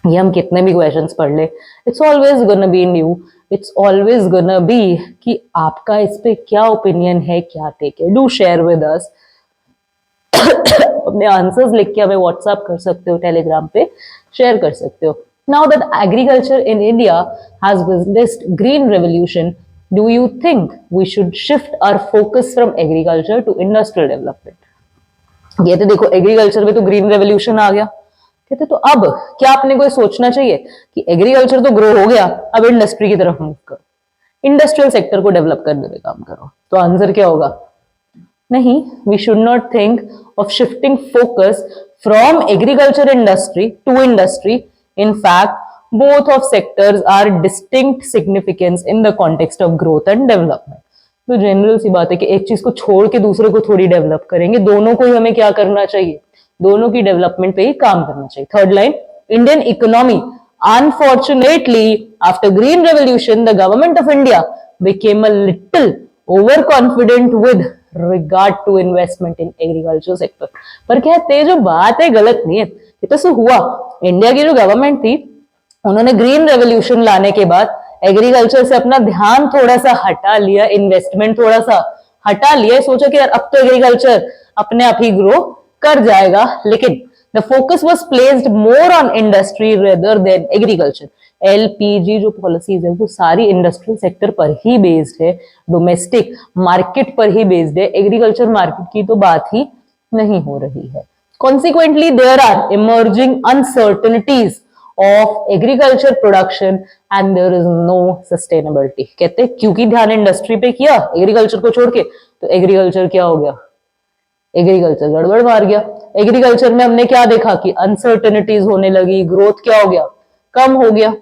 ये हम कितने भी क्वेश्चंस पढ़ ले, it's always gonna be new, it's always gonna be कि आपका इस पे क्या ओपिनियन है, क्या टेक है। डू शेयर विद अस, अपने आंसर्स लिख के हमें व्हाट्सएप कर सकते हो, टेलीग्राम पे शेयर कर सकते हो। Now that agriculture in India has witnessed green revolution, do you think we should shift our focus from agriculture to industrial development? ये तो देखो एग्रीकल्चर में तो ग्रीन रेवोल्यूशन आ गया, कहते तो अब क्या आपने कोई सोचना चाहिए कि एग्रीकल्चर तो ग्रो हो गया, अब इंडस्ट्री की तरफ मूव करो, इंडस्ट्रियल सेक्टर को डेवलप करने में काम करो। तो आंसर क्या होगा? नहीं, we should not think of shifting focus from agriculture industry to industry. In fact both of sectors are distinct significance in the context of growth and development। तो जनरल सी बात है कि एक चीज को छोड़ के दूसरे को थोड़ी डेवलप करेंगे, दोनों को ही हमें क्या करना चाहिए, दोनों की डेवलपमेंट पे ही काम करना चाहिए। Third line, Indian economy unfortunately after green revolution the government of India became a little overconfident with regard to investment in agriculture sector। पर कहते जो बात है गलत नहीं है, ये तो हुआ, इंडिया की जो गवर्नमेंट थी उन्होंने ग्रीन रेवोल्यूशन लाने के बाद एग्रीकल्चर से अपना ध्यान थोड़ा सा हटा लिया, इन्वेस्टमेंट थोड़ा सा हटा लिया, सोचा कि यार अब तो एग्रीकल्चर अपने आप ही ग्रो कर जाएगा, लेकिन the focus was placed more on industry rather than agriculture. LPG जो पॉलिसीज है वो सारी इंडस्ट्रियल सेक्टर पर ही बेस्ड है, डोमेस्टिक मार्केट पर ही बेस्ड है, एग्रीकल्चर मार्केट की तो बात ही नहीं हो रही है। Consequently there are emerging uncertainties of agriculture production and there is no sustainability। कहते क्योंकि ध्यान इंडस्ट्री पे किया एग्रीकल्चर को छोड़ के, तो एग्रीकल्चर क्या हो गया, एग्रीकल्चर गड़बड़ मार गया। एग्रीकल्चर में हमने क्या देखा कि अनसर्टेनिटीज होने लगी, ग्रोथ क्या हो गया, कम हो गया।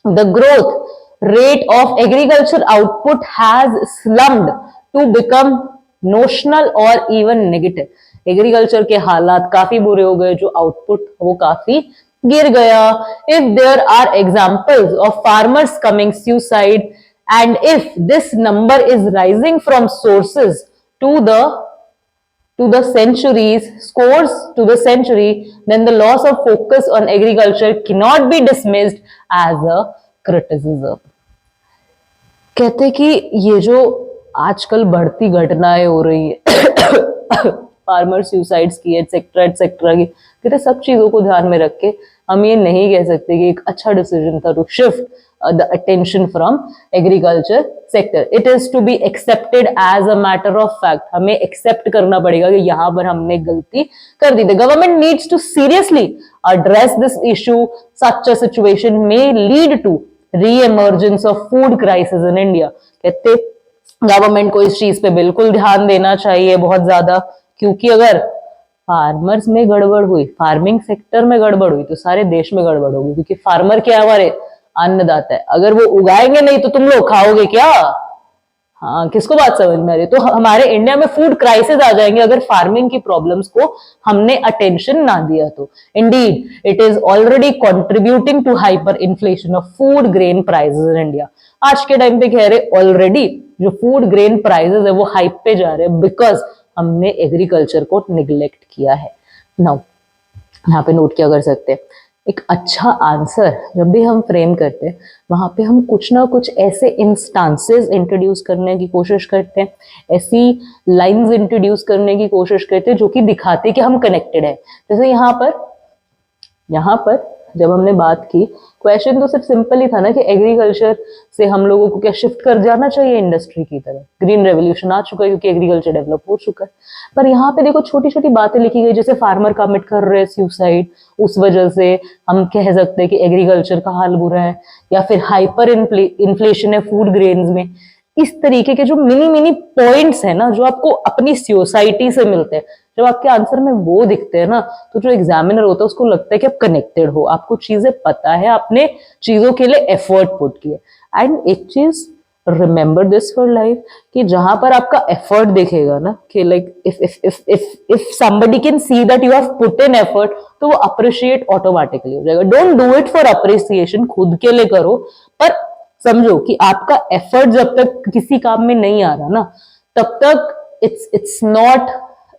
The growth rate of agriculture output has slumped to become notional और इवन नेगेटिव। एग्रीकल्चर के हालात काफी बुरे हो गए, जो आउटपुट वो काफी गिर गया। If there are examples of farmers coming suicide and if this number is rising from sources to the centuries, scores to the century, then the loss of focus on agriculture cannot be dismissed as a criticism। कहते कि ये जो आजकल बढ़ती घटनाएं हो रही है फार्मर सुसाइड्स की एटसेट्रा की, कहते सब चीजों को ध्यान में रख के हम ये नहीं कह सकते कि एक अच्छा डिसीजन था to shift the attention from agriculture sector. It is to be accepted as a matter of fact, हमें एक्सेप्ट करना पड़ेगा कि यहाँ पर हमने गलती कर दी। The government needs to seriously address this issue। such a situation may lead to re-emergence of food crisis in India। कहते गवर्नमेंट को इस चीज पे बिल्कुल ध्यान देना चाहिए बहुत ज्यादा, क्योंकि अगर फार्मर्स में गड़बड़ हुई, फार्मिंग सेक्टर में गड़बड़ हुई, तो सारे देश में गड़बड़ होगी, क्योंकि फार्मर क्या है, हमारे अन्नदाता है। अगर वो उगाएंगे नहीं तो तुम लोग खाओगे क्या? हाँ, किसको बात समझ में आ रही है? तो हमारे इंडिया में फूड क्राइसिस आ जाएंगे अगर फार्मिंग की प्रॉब्लम्स को हमने अटेंशन ना दिया तो। Indeed it is already contributing to hyper inflation of food grain prices in India. आज के टाइम पे कह रहे ऑलरेडी जो फूड ग्रेन प्राइसेस है वो हाइप पे जा रहे हैं, बिकॉज हमने एग्रीकल्चर को निग्लेक्ट किया है। नाउ यहाँ पे नोट क्या कर सकते हैं, एक अच्छा आंसर जब भी हम फ्रेम करते हैं वहां पे हम कुछ ना कुछ ऐसे इंस्टांसेस इंट्रोड्यूस करने की कोशिश करते हैं, ऐसी लाइंस इंट्रोड्यूस करने की कोशिश करते हैं जो कि दिखाते कि हम कनेक्टेड है। जैसे यहाँ पर जब हमने बात की, क्वेश्चन तो सिर्फ सिंपल ही था ना कि एग्रीकल्चर से हम लोगों को क्या शिफ्ट कर जाना चाहिए इंडस्ट्री की तरफ। ग्रीन रेवोल्यूशन आ चुका है क्योंकि एग्रीकल्चर डेवलप हो चुका है। पर यहाँ पे देखो छोटी छोटी बातें लिखी गई, जैसे फार्मर कमिट कर रहे हैं सुसाइड, उस वजह से हम कह सकते हैं कि एग्रीकल्चर का हाल बुरा है, या फिर हाइपर इन्फ्लेशन है फूड ग्रेन्स में। इस तरीके के जो मिनी मिनी पॉइंट्स है ना, जो आपको अपनी सोसाइटी से मिलते हैं, जब आपके आंसर में वो दिखते हैं ना, तो जो एग्जामिनर होता है उसको लगता है कि आप कनेक्टेड हो, आपको चीजें पता है, आपने चीजों के लिए एफर्ट पुट किया। एंड एक चीज रिमेंबर दिस फॉर लाइफ, कि जहां पर आपका एफर्ट दिखेगा ना, कि like if somebody can see that you have put in effort, तो वो अप्रिशिएट ऑटोमेटिकली हो जाएगा। Don't do it for appreciation, खुद के लिए करो, पर समझो कि आपका एफर्ट जब तक किसी काम में नहीं आ रहा ना, तब तक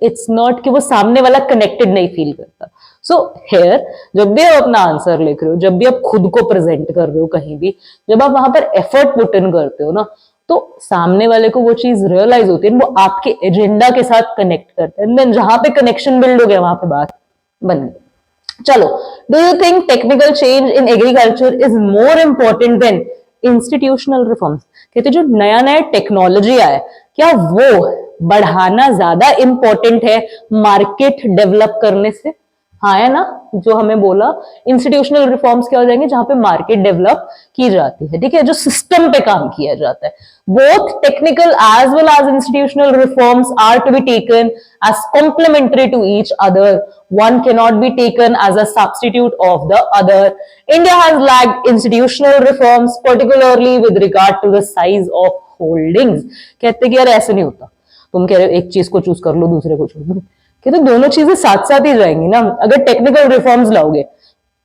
इट्स नॉट कि वो सामने वाला कनेक्टेड नहीं फील करता। सो हेयर जब भी आप अपना आंसर लिख रहे हो, जब भी आप खुद को प्रेजेंट कर रहे हो कहीं भी, जब आप वहां पर एफर्ट पुट इन करते हो ना, तो सामने वाले को वो चीज रियलाइज होती है, वो आपके एजेंडा के साथ कनेक्ट करते हैं। देन जहां पे कनेक्शन बिल्ड हो गया वहां पे बात बन गई। चलो, do you think technical change in agriculture is more important than institutional reforms? कहते जो नया नया टेक्नोलॉजी आया, क्या वो बढ़ाना ज्यादा इंपॉर्टेंट है मार्केट डेवलप करने से? हाँ है ना, जो हमें बोला इंस्टीट्यूशनल रिफॉर्म्स क्या हो जाएंगे, जहां पे मार्केट डेवलप की जाती है, ठीक है, जो सिस्टम पे काम किया जाता है। Both technical as well as institutional reforms are to be taken as complementary to each other, one cannot be taken as a substitute of the other. India has lacked institutional reforms, particularly with regard to the size of holdings. कहते कि यार ऐसे नहीं होता, तुम कह रहे हो एक चीज को चूज कर लो दूसरे को छोड़ दो, कहते दोनों चीजें साथ साथ ही जाएंगी ना। अगर टेक्निकल रिफॉर्म्स लाओगे,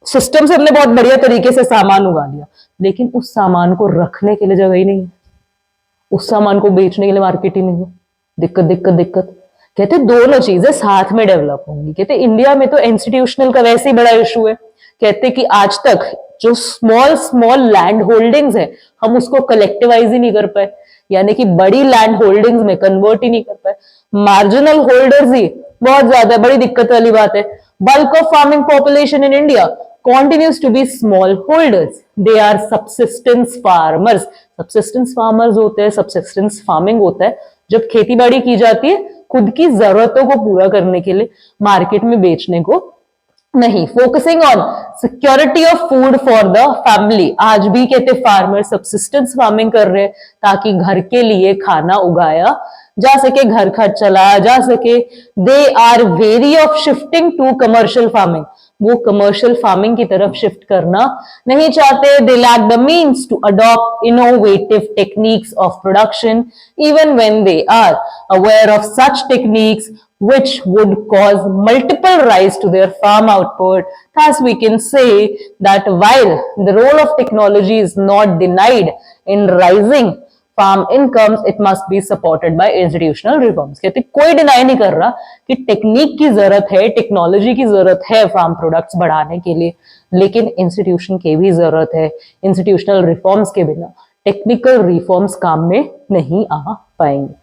सिस्टम से हमने बहुत बढ़िया तरीके से सामान उगा लिया, लेकिन उस सामान को रखने के लिए जगह ही नहीं है, उस सामान को बेचने के लिए मार्केट ही नहीं है, दिक्कत दिक्कत दिक्कत। कहते दोनों चीजें साथ में डेवलप होंगी। कहते इंडिया में तो इंस्टीट्यूशनल का वैसे ही बड़ा इशू है। कहते कि आज तक जो स्मॉल स्मॉल लैंड होल्डिंग्स है, हम उसको कलेक्टिवाइज ही नहीं कर पाए, यानी कि बड़ी लैंड होल्डिंग्स में कन्वर्ट ही नहीं कर पाए। मार्जिनल होल्डर्स ही बहुत ज्यादा है, बड़ी दिक्कत वाली बात है। Bulk of farming population in India continues to be small holders. They are subsistence farmers. Subsistence farmers होते हैं, subsistence farming होता है जब खेती बाड़ी की जाती है खुद की जरूरतों को पूरा करने के लिए, मार्केट में बेचने को नहीं। Focusing on security of food for the family, आज भी कहते फार्मर सब्सिस्टेंस फार्मिंग कर रहे हैं ताकि घर के लिए खाना उगाया जा सके, घर खर्च चलाया जा सके। They are wary of shifting to commercial farming, वो कमर्शियल फार्मिंग की तरफ शिफ्ट करना नहीं चाहते। They lack the means to adopt innovative techniques of production even when they are aware of such techniques which would cause multiple rise to their farm output. Thus, we can say that while the role of technology is not denied in rising farm incomes, it must be supported by institutional reforms. कहते कोई deny नहीं कर रहा कि technique की जरूरत है, technology की जरूरत है फार्म प्रोडक्ट्स बढ़ाने के लिए, लेकिन इंस्टीट्यूशन की भी जरूरत है। इंस्टीट्यूशनल रिफॉर्म्स के बिना टेक्निकल रिफॉर्म्स काम में नहीं आ पाएंगे।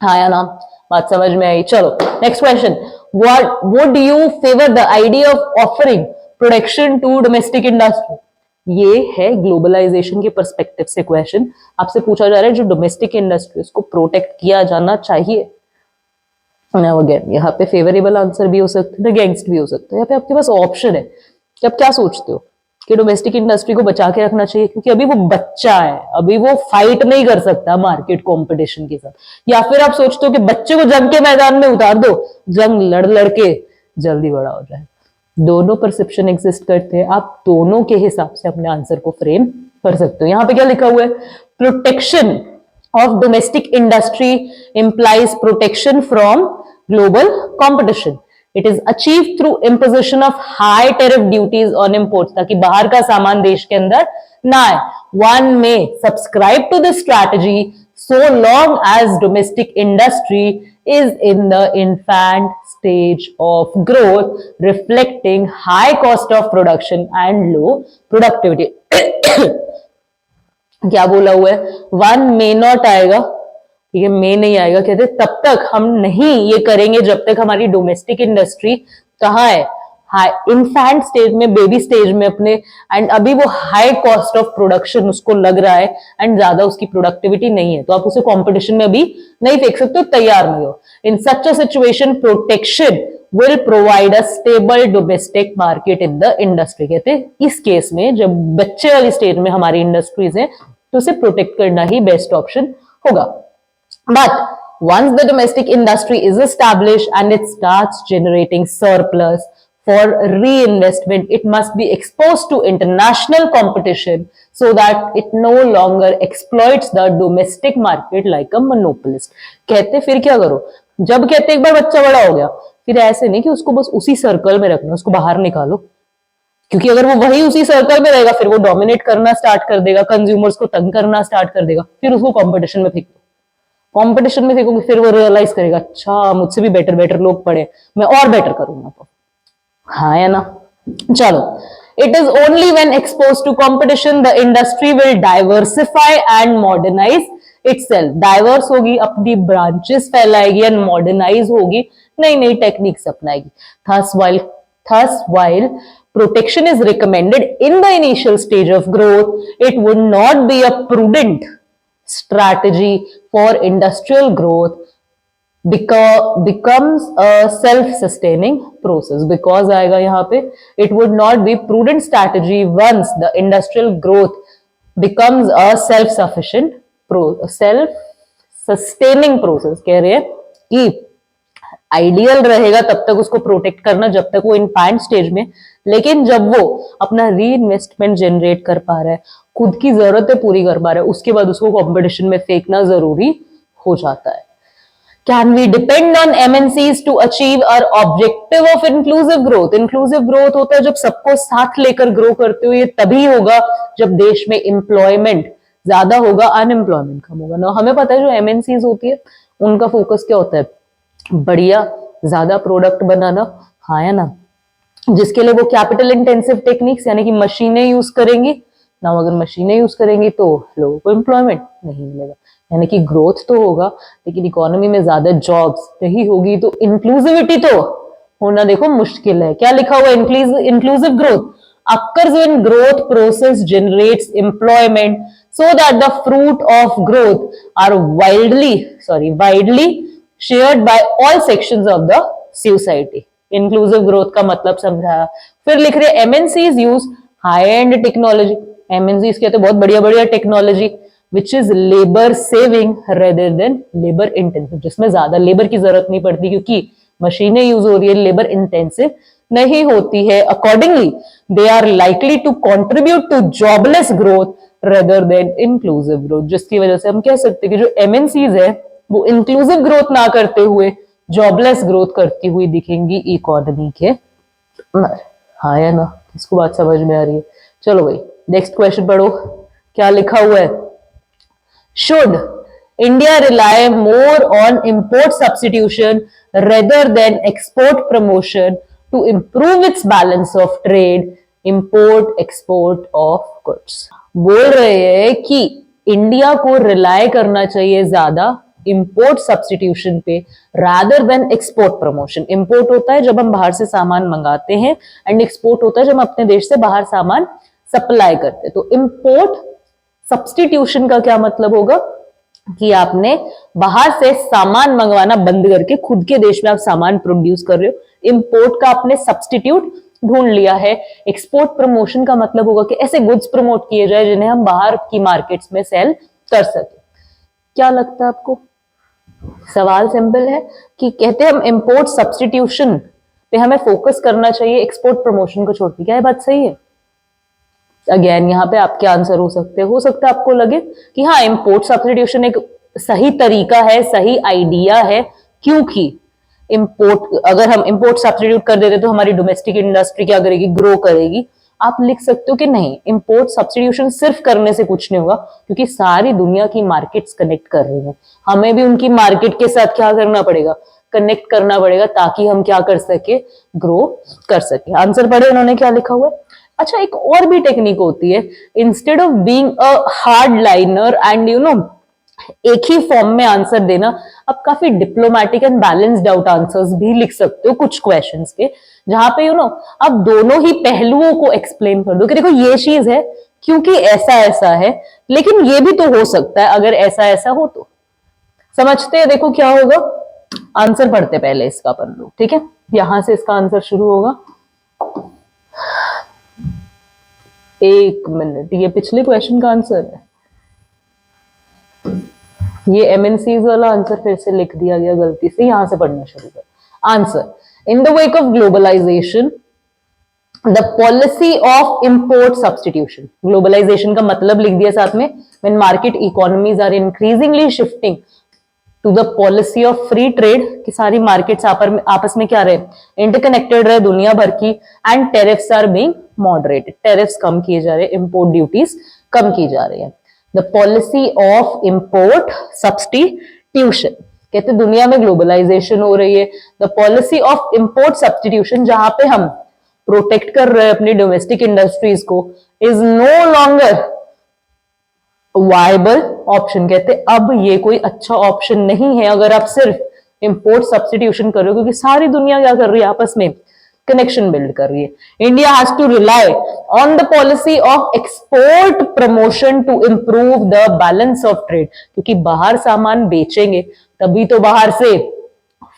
हाँ या ना, बात समझ में आई। चलो next question, what would you favour the idea of offering protection to domestic industry? ये है ग्लोबलाइजेशन के पर्सपेक्टिव से क्वेश्चन आपसे पूछा जा रहा है, जो डोमेस्टिक इंडस्ट्री उसको प्रोटेक्ट किया जाना चाहिए। नाउ अगेन यहाँ पे फेवरेबल आंसर भी हो सकता है, अगेंस्ट भी हो सकता है। यहाँ पे आपके पास ऑप्शन है कि आप क्या सोचते हो कि डोमेस्टिक इंडस्ट्री को बचा के रखना चाहिए क्योंकि अभी वो बच्चा है, अभी वो फाइट नहीं कर सकता मार्केट कंपटीशन के साथ। या फिर आप सोचते हो कि बच्चे को जंग के मैदान में उतार दो, जंग लड़ लड़ के जल्दी बड़ा हो जाए। दोनों परसेप्शन एग्जिस्ट करते हैं, आप दोनों के हिसाब से अपने आंसर को फ्रेम कर सकते हो। यहां पे क्या लिखा हुआ है, protection of domestic industry implies protection from global competition. It is achieve through imposition of high tariff duties on imports, ताकि बाहर का सामान देश के अंदर ना आए। One may subscribe to this strategy so long as domestic industry is in the infant stage of growth, reflecting high cost of production and low productivity. क्या बोला हुआ है, वन मे नॉट आएगा, ठीक है, मे नहीं आएगा, कहते तब तक हम नहीं ये करेंगे जब तक हमारी डोमेस्टिक इंडस्ट्री कहाँ है, हाई इनफैंट स्टेज में, बेबी स्टेज में अपने, एंड अभी वो हाई कॉस्ट ऑफ प्रोडक्शन उसको लग रहा है एंड ज्यादा उसकी प्रोडक्टिविटी नहीं है, तो आप उसे कंपटीशन में अभी नहीं फेंक सकते हो, तैयार नहीं हो। In such a situation protection will provide a stable domestic market in the industry. कहते हैं इस केस में जब बच्चे वाली स्टेज में हमारी इंडस्ट्रीज है तो उसे प्रोटेक्ट करना ही बेस्ट ऑप्शन होगा। But once the domestic industry is established and it starts generating surplus for reinvestment, it must be exposed to international competition so that it no longer exploits the domestic market like a monopolist। कहते फिर क्या करो, जब कहते एक बार बच्चा बड़ा हो गया, फिर ऐसे नहीं कि उसको बस उसी सर्कल में रखना, उसको बाहर निकालो, क्योंकि अगर वो वही उसी सर्कल में रहेगा फिर वो डोमिनेट करना स्टार्ट कर देगा, कंज्यूमर्स को तंग करना स्टार्ट कर देगा, फिर उसको कंपटीशन में फेंक दो। कंपटीशन में फेंकोगे फिर वो रियलाइज करेगा, अच्छा मुझसे भी बेटर बेटर लोग पढ़े, मैं और बेटर करूंगा। तो हाँ या ना, चलो। It is only when expose to competition the industry will diversify and modernise itself. Diverse होगी, अपनी ब्रांचेस फैलाएगी एंड मॉडर्नाइज होगी, नई नई टेक्निक्स अपनाएगी। Thus while protection is recommended in the initial stage of growth, it would not be a prudent strategy for industrial growth becomes a self-sustaining process। because आएगा यहाँ पे, it would not be prudent strategy once the industrial growth becomes a self-sustaining process। कह रहे हैं कि ideal रहेगा तब तक उसको प्रोटेक्ट करना जब तक वो इनफैंट स्टेज में, लेकिन जब वो अपना री इन्वेस्टमेंट जनरेट कर पा रहा है, खुद की जरूरतें पूरी कर पा रहा है, उसके बाद उसको कंपटीशन में फेंकना जरूरी हो जाता है। Can we depend on MNCs to achieve our objective of inclusive growth. Inclusive growth होता है जब सबको साथ लेकर ग्रो करते हो, ये तभी होगा जब देश में एम्प्लॉयमेंट ज्यादा होगा, अनएम्प्लॉयमेंट कम होगा ना। हमें पता है जो एमएनसीज होती है उनका फोकस क्या होता है, बढ़िया ज्यादा प्रोडक्ट बनाना, हाँ या ना, जिसके लिए वो कैपिटल इंटेंसिव टेक्निक्स यानी कि मशीनें यूज करेंगी ना। अगर मशीनें यूज करेंगी तो लोगों को एम्प्लॉयमेंट नहीं मिलेगा, यानी कि ग्रोथ तो होगा लेकिन इकोनॉमी में ज्यादा जॉब्स नहीं होगी, तो इंक्लूसिविटी तो होना देखो मुश्किल है। क्या लिखा हुआ, inclusive growth occurs when growth process generates employment so that the fruit of growth are widely shared by all sections of the society। Inclusive growth का मतलब समझाया। फिर लिख रहे MNCs use high and technology. MNCs कहते हैं बहुत बढ़िया बढ़िया technology which is labour saving rather than labour intensive, जिसमें ज्यादा लेबर की जरूरत नहीं पड़ती क्योंकि मशीनें यूज हो रही है, लेबर इंटेंसिव नहीं होती है। Accordingly they are likely to contribute to jobless growth rather than inclusive growth, जिसकी वजह से हम कह सकते हैं कि जो एमएनसीज है वो इंक्लूसिव ग्रोथ ना करते हुए जॉबलेस ग्रोथ करती हुई दिखेंगी इकोनॉमी के अंदर। हाँ या ना, इसको बात समझ में आ रही है। चलो भाई नेक्स्ट क्वेश्चन पढ़ो, क्या लिखा हुआ है। Should India rely more on import substitution rather than export promotion to improve its balance of trade, import export of goods. बोल रहे हैं कि इंडिया को रिलाई करना चाहिए ज्यादा इंपोर्ट सब्स्टिट्यूशन पे rather than export promotion. Import होता है जब हम बाहर से सामान मंगाते हैं एंड एक्सपोर्ट होता है जब हम अपने देश से बाहर सामान सप्लाई करते हैं। तो इंपोर्ट सब्स्टिट्यूशन का क्या मतलब होगा कि आपने बाहर से सामान मंगवाना बंद करके खुद के देश में आप सामान प्रोड्यूस कर रहे हो। इंपोर्ट का आपने सब्स्टिट्यूट ढूंढ लिया है। एक्सपोर्ट प्रमोशन का मतलब होगा कि ऐसे गुड्स प्रमोट किए जाए जिन्हें हम बाहर की मार्केट्स में सेल कर सके। क्या लगता है आपको? सवाल सिंपल है कि कहते हैं हम इंपोर्ट सब्स्टिट्यूशन पे हमें फोकस करना चाहिए एक्सपोर्ट प्रमोशन को छोड़ के। क्या ये बात सही है? अगेन यहाँ पे आपके आंसर हो सकते हैं, हो सकता है आपको लगे कि हाँ इंपोर्ट सब्स्टिट्यूशन एक सही तरीका है, सही आइडिया है, क्योंकि इंपोर्ट अगर हम इंपोर्ट सब्स्टिट्यूट कर देते तो हमारी डोमेस्टिक इंडस्ट्री क्या करेगी? ग्रो करेगी। आप लिख सकते हो कि नहीं, इंपोर्ट सब्स्टिट्यूशन सिर्फ करने से कुछ नहीं होगा, क्योंकि सारी दुनिया की मार्केट्स कनेक्ट कर रही हैं, हमें भी उनकी मार्केट के साथ क्या करना पड़ेगा? कनेक्ट करना पड़ेगा, ताकि हम क्या कर सके? ग्रो कर सके। आंसर पढ़े उन्होंने क्या लिखा हुआ है। अच्छा, एक और भी टेक्निक होती है, instead of being a hard liner and एक ही फॉर्म में आंसर देना, आप काफी diplomatic and balanced out answers भी लिख सकते हो कुछ क्वेश्चंस के, जहां पे आप दोनों ही पहलुओं को एक्सप्लेन कर दो कि देखो ये चीज है क्योंकि ऐसा ऐसा है, लेकिन ये भी तो हो सकता है अगर ऐसा ऐसा हो तो। समझते हैं? देखो क्या होगा, आंसर पढ़ते पहले इसका अपन लोग, ठीक है? यहां से इसका आंसर शुरू होगा। एक मिनट, ये पिछले क्वेश्चन का आंसर है, ये एमएनसीज वाला आंसर फिर से लिख दिया गया गलती से, यहां से पढ़ना शुरू कर। Answer, in the wake of globalisation the policy of import substitution, globalisation का मतलब लिख दिया साथ में, when market economies are increasingly shifting to the policy of free trade, कि सारी मार्केट्स आपस में क्या रहे? इंटरकनेक्टेड रहे दुनिया भर की, and tariffs are being moderated, tariffs कम किए जा रहे हैं, इंपोर्ट ड्यूटीज कम की जा रही है। The policy of import substitution, कहते दुनिया में ग्लोबलाइजेशन हो रही है, the policy of import substitution, जहां पे हम प्रोटेक्ट कर रहे हैं अपनी डोमेस्टिक इंडस्ट्रीज को, is no longer viable option, कहते अब ये कोई अच्छा ऑप्शन नहीं है अगर आप सिर्फ इंपोर्ट सब्स्टिट्यूशन कर रहे हो, क्योंकि सारी दुनिया क्या कर रही है? आपस में कनेक्शन बिल्ड कर रही है। India has to rely on the policy of export promotion to improve the balance of trade, क्योंकि बाहर सामान बेचेंगे तभी तो बाहर से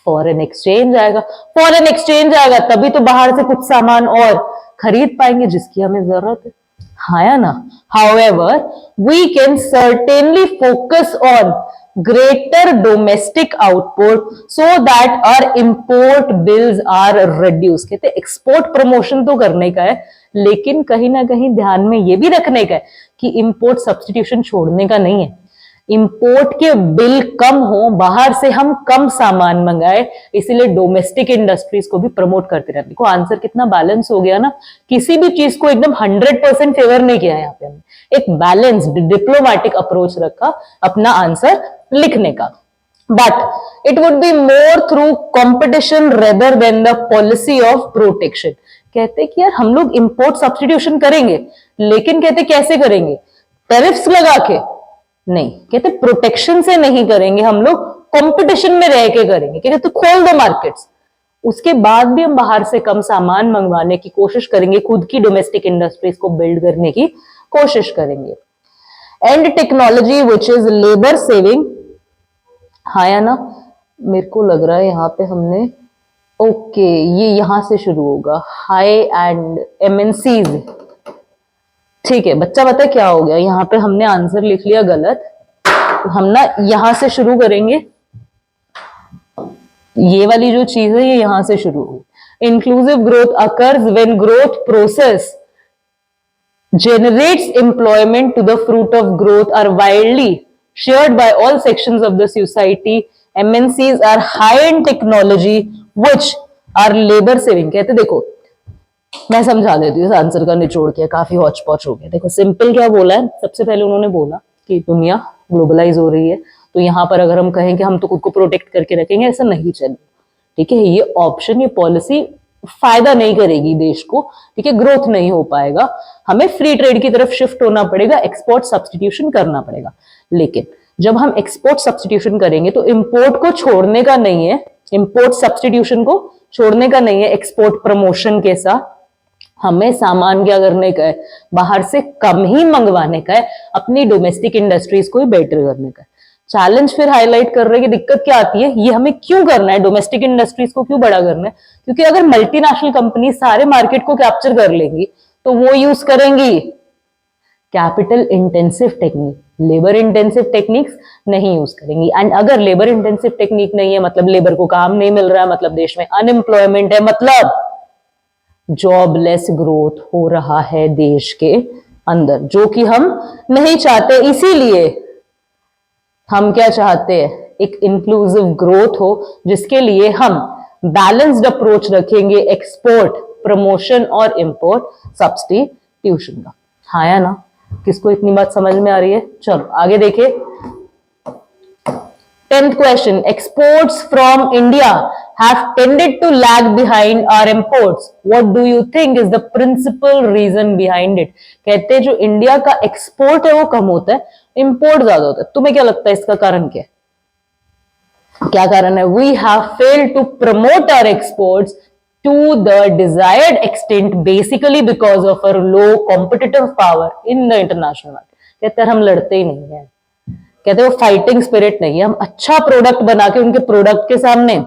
फॉरेन एक्सचेंज आएगा, फॉरेन एक्सचेंज आएगा तभी तो बाहर से कुछ सामान और खरीद पाएंगे जिसकी हमें जरूरत है, हाँ या ना? However, we can certainly focus on greater domestic output so that our import bills are reduced। कहते एक्सपोर्ट प्रमोशन तो करने का है, लेकिन कहीं ना कहीं ध्यान में ये भी रखने का है कि इंपोर्ट सब्स्टिट्यूशन छोड़ने का नहीं है। इंपोर्ट के बिल कम हो, बाहर से हम कम सामान मंगाए, इसीलिए डोमेस्टिक इंडस्ट्रीज को भी प्रमोट करते रहते। देखो आंसर कितना बैलेंस हो गया ना, किसी भी चीज को एकदम 100% फेवर नहीं किया यहाँ पे हमने, एक बैलेंस्ड डिप्लोमेटिक अप्रोच रखा अपना आंसर लिखने का। But it would be more through competition rather than the policy of protection. कहते कि यार हम लोग इंपोर्ट सब्स्टिट्यूशन करेंगे, लेकिन कहते कैसे करेंगे? टैरिफ्स लगा के नहीं, कहते प्रोटेक्शन से नहीं करेंगे, हम लोग कंपटीशन में रह के करेंगे। कहते खोल दो मार्केट्स, उसके बाद भी हम बाहर से कम सामान मंगवाने की कोशिश करेंगे, खुद की डोमेस्टिक इंडस्ट्रीज को बिल्ड करने की कोशिश करेंगे। And technology which is labour saving, हाँ या ना? मेरे को लग रहा है यहाँ पे हमने ओके ये यहां से शुरू होगा, हाई एंड एमएनसीज, ठीक है। बच्चा बताए क्या हो गया, यहाँ पे हमने आंसर लिख लिया गलत, तो हम ना यहां से शुरू करेंगे, ये वाली जो चीज है ये यहां से शुरू होगी। Inclusive growth occurs when growth process generates employment to the fruit of growth are widely shared by all sections of the society. MNCs are high in technology which are labor saving। कहते देखो मैं समझा देती हूँ, answer का निचोड़ के, काफी हौच पौच हो गया। देखो सिंपल क्या बोला है, सबसे पहले उन्होंने बोला कि दुनिया ग्लोबलाइज हो रही है, तो यहाँ पर अगर हम कहें कि हम तो खुद को प्रोटेक्ट करके रखेंगे, ऐसा नहीं चलेगा, ठीक है। ये ऑप्शन, ये पॉलिसी फायदा नहीं करेगी देश को, ठीक है, ग्रोथ नहीं हो पाएगा, हमें फ्री ट्रेड की तरफ शिफ्ट होना पड़ेगा, एक्सपोर्ट सब्स्टिट्यूशन करना पड़ेगा। लेकिन जब हम एक्सपोर्ट सब्स्टिट्यूशन करेंगे तो इंपोर्ट को छोड़ने का नहीं है, इंपोर्ट सब्स्टिट्यूशन को छोड़ने का नहीं है, एक्सपोर्ट प्रमोशन के साथ हमें सामान क्या करने का है, बाहर से कम ही मंगवाने का है, अपनी डोमेस्टिक इंडस्ट्रीज को ही बेटर करने का है। चैलेंज फिर हाईलाइट कर रहे हैं कि दिक्कत क्या आती है, ये हमें क्यों करना है, डोमेस्टिक इंडस्ट्रीज को क्यों बड़ा करना है, क्योंकि अगर मल्टीनेशनल कंपनी सारे मार्केट को कैप्चर कर लेंगी तो वो यूज करेंगी capital intensive technique, labour intensive techniques नहीं यूज करेंगी। एंड अगर लेबर इंटेंसिव टेक्निक नहीं है मतलब लेबर को काम नहीं मिल रहा है, मतलब देश में अनएम्प्लॉयमेंट है, मतलब जॉबलेस ग्रोथ हो रहा है देश के अंदर, जो कि हम नहीं चाहते। इसीलिए हम क्या चाहते हैं, एक इंक्लूसिव ग्रोथ हो, जिसके लिए हम बैलेंस्ड अप्रोच रखेंगे एक्सपोर्ट, प्रमोशन और इंपोर्ट सब्स्टिट्यूशन का। हाँ या ना? किसको इतनी बात समझ में आ रही है? चलो आगे देखें। 10th question, exports from India have tended to lag behind our imports. What do you think is the principal reason behind it? कहते हैं जो इंडिया का एक्सपोर्ट है वो कम होता है, इंपोर्ट ज्यादा होता है। तुम्हें क्या लगता है इसका कारण क्या है? क्या कारण है? We have failed to promote our exports to the desired extent basically because of our low competitive power in the international market. कहते हैं हम लड़ते ही नहीं है, कहते हैं वो फाइटिंग स्पिरिट नहीं है, हम अच्छा प्रोडक्ट बना के उनके प्रोडक्ट के सामने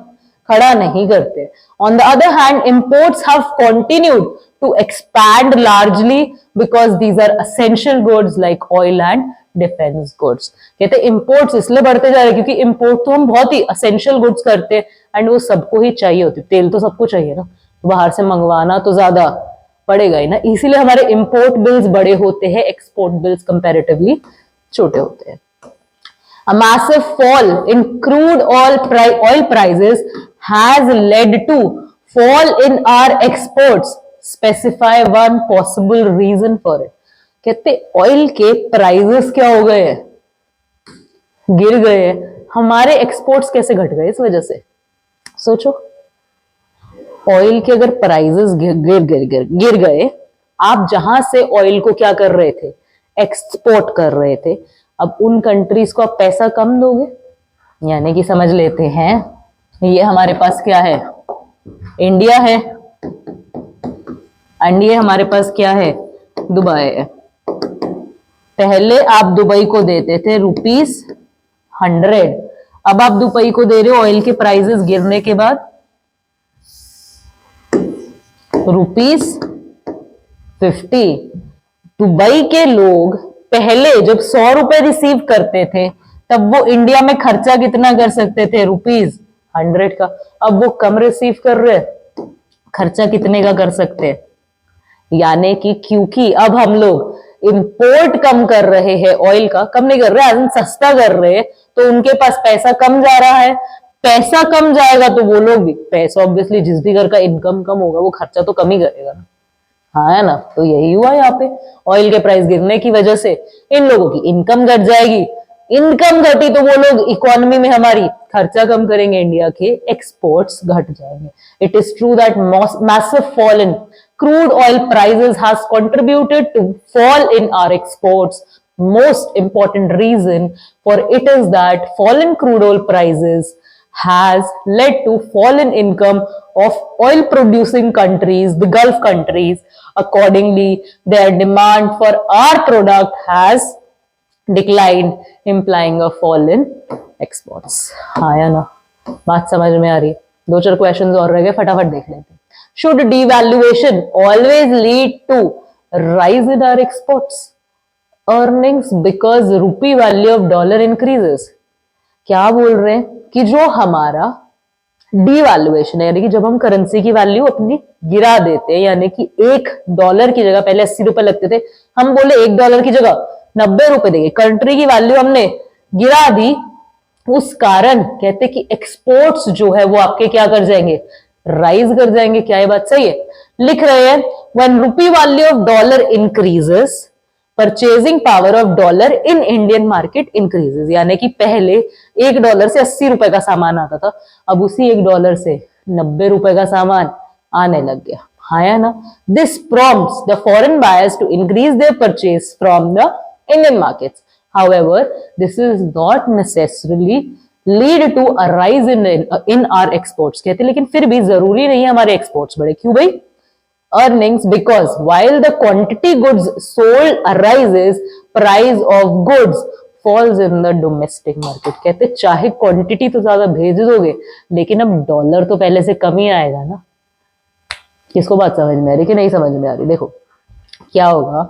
खड़ा नहीं करते। On the other hand imports have continued to expand largely because these are essential goods like oil and defence goods. कहते हैं इंपोर्ट्स इसलिए बढ़ते जा रहे हैं क्योंकि इंपोर्ट तो हम बहुत ही एसेंशियल गुड्स करते हैं एंड वो सबको ही चाहिए होती है, तेल तो सबको चाहिए ना, तो बाहर से मंगवाना तो ज्यादा पड़ेगा ही ना, इसीलिए हमारे इंपोर्ट बिल्स बड़े होते हैं, एक्सपोर्ट बिल्स कंपैरेटिवली छोटे होते हैं। A massive fall in crude oil prices has led to fall in our exports. Specify one possible reason for it. कहते ऑयल के प्राइसेस क्या हो गए हैं, गिर गए हैं, हमारे एक्सपोर्ट्स कैसे घट गए इस वजह से? सोचो, ऑयल के अगर प्राइसेस गिर गए, आप जहां से ऑयल को क्या कर रहे थे, एक्सपोर्ट कर रहे थे, अब उन कंट्रीज को आप पैसा कम दोगे, यानी कि समझ लेते हैं ये हमारे पास क्या है, इंडिया है, एंड ये हमारे पास क्या है, दुबई है। पहले आप दुबई को देते थे ₹100, अब आप दुबई को दे रहे हो ऑयल के प्राइसेस गिरने के बाद ₹50। दुबई के लोग पहले जब ₹100 रिसीव करते थे तब वो इंडिया में खर्चा कितना कर सकते थे, ₹100 का। अब वो कम रिसीव कर रहे, खर्चा कितने का कर सकते हैं, यानी कि क्योंकि अब हम लोग इंपोर्ट कम कर रहे हैं, ऑयल का कम नहीं कर रहे, आज सस्ता कर रहे हैं, तो उनके पास पैसा कम जा रहा है। पैसा कम जाएगा तो वो लोग भी, पैसा ऑब्वियसली जिस भी घर का इनकम कम होगा वो खर्चा तो कम ही करेगा ना, हाँ है ना? तो यही हुआ यहाँ पे, ऑयल के प्राइस गिरने की वजह से इन लोगों की इनकम घट जाएगी, इनकम घटी तो वो लोग इकोनॉमी में हमारी खर्चा कम करेंगे, इंडिया के एक्सपोर्ट्स घट जाएंगे। It is true that massive fall in crude oil prices has contributed to fall in our exports. Most important reason for it is that fall in crude oil prices has led to fall in income of oil producing countries, the Gulf countries. Accordingly, their demand for our product has declined, implying a fall in exports. हाँ या ना? बात समझ में आ रही है? 2-4 questions और रह गए, फटाफट देख लेते हैं। Should devaluation always lead to rise in our exports earnings because rupee value of dollar increases? क्या बोल रहे हैं कि जो हमारा डिवैल्यूएशन है, यानी कि जब हम करेंसी की वैल्यू अपनी गिरा देते हैं, यानी कि $1 की जगह पहले ₹80 लगते थे, हम बोले $1 की जगह ₹90 देंगे, कंट्री की वैल्यू हमने गिरा दी, उस कारण कहते कि एक्सपोर्ट्स जो है वो आपके क्या कर जाएंगे, राइज कर जाएंगे। क्या ये बात सही है? लिख रहे हैं व्हेन रूपी value of dollar increases purchasing power of dollar in Indian market increases, यानी कि पहले $1 से ₹80 का सामान आता था, अब उसी $1 से ₹90 का सामान आने लग गया, हाँ या ना? This prompts the foreign buyers to increase their purchase from the Indian markets. However, this is not necessarily lead to a rise in our exports. कहते हैं लेकिन फिर भी जरूरी नहीं है हमारे exports बढ़े। क्यों भाई? Earnings, because while the quantity goods sold arises, price of goods falls in the domestic market. कहते चाहे क्वांटिटी तो ज्यादा भेज दोगे लेकिन अब डॉलर तो पहले से कम ही आएगा ना। किसको बात समझ में आ रही कि नहीं समझ में आ रही? देखो क्या होगा,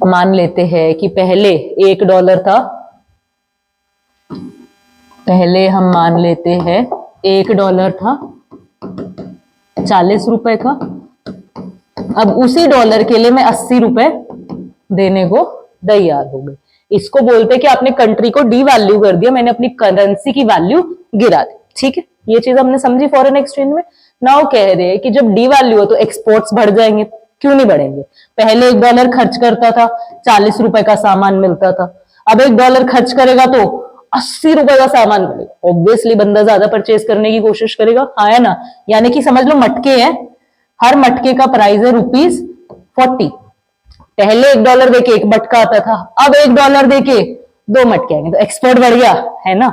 मान लेते हैं कि पहले $1 था, पहले हम मान लेते हैं $1 था 40 रुपए का। अब उसी डॉलर के लिए मैं 80 रुपए देने को तैयार हो गई। इसको बोलते हैं कि आपने कंट्री को डीवैल्यू कर दिया, मैंने अपनी करेंसी की वैल्यू गिरा दी। ठीक है, ये चीज हमने समझी फॉरेन एक्सचेंज में। नाउ कह रहे हैं कि जब डीवैल्यू हो तो एक्सपोर्ट्स बढ़ जाएंगे। क्यों नहीं बढ़ेंगे? पहले $1 खर्च करता था, 40 रुपए का सामान मिलता था। अब $1 खर्च करेगा तो 80 रुपए का सामान मिलेगा। ऑब्वियसली बंदा ज्यादा परचेज करने की कोशिश करेगा, हाँ है ना। यानी कि समझ लो मटके हैं, हर मटके का प्राइस है ₹40। पहले $1 देके एक मटका आता था, अब $1 देके 2 मटके आएंगे, तो एक्सपोर्ट बढ़ गया है ना।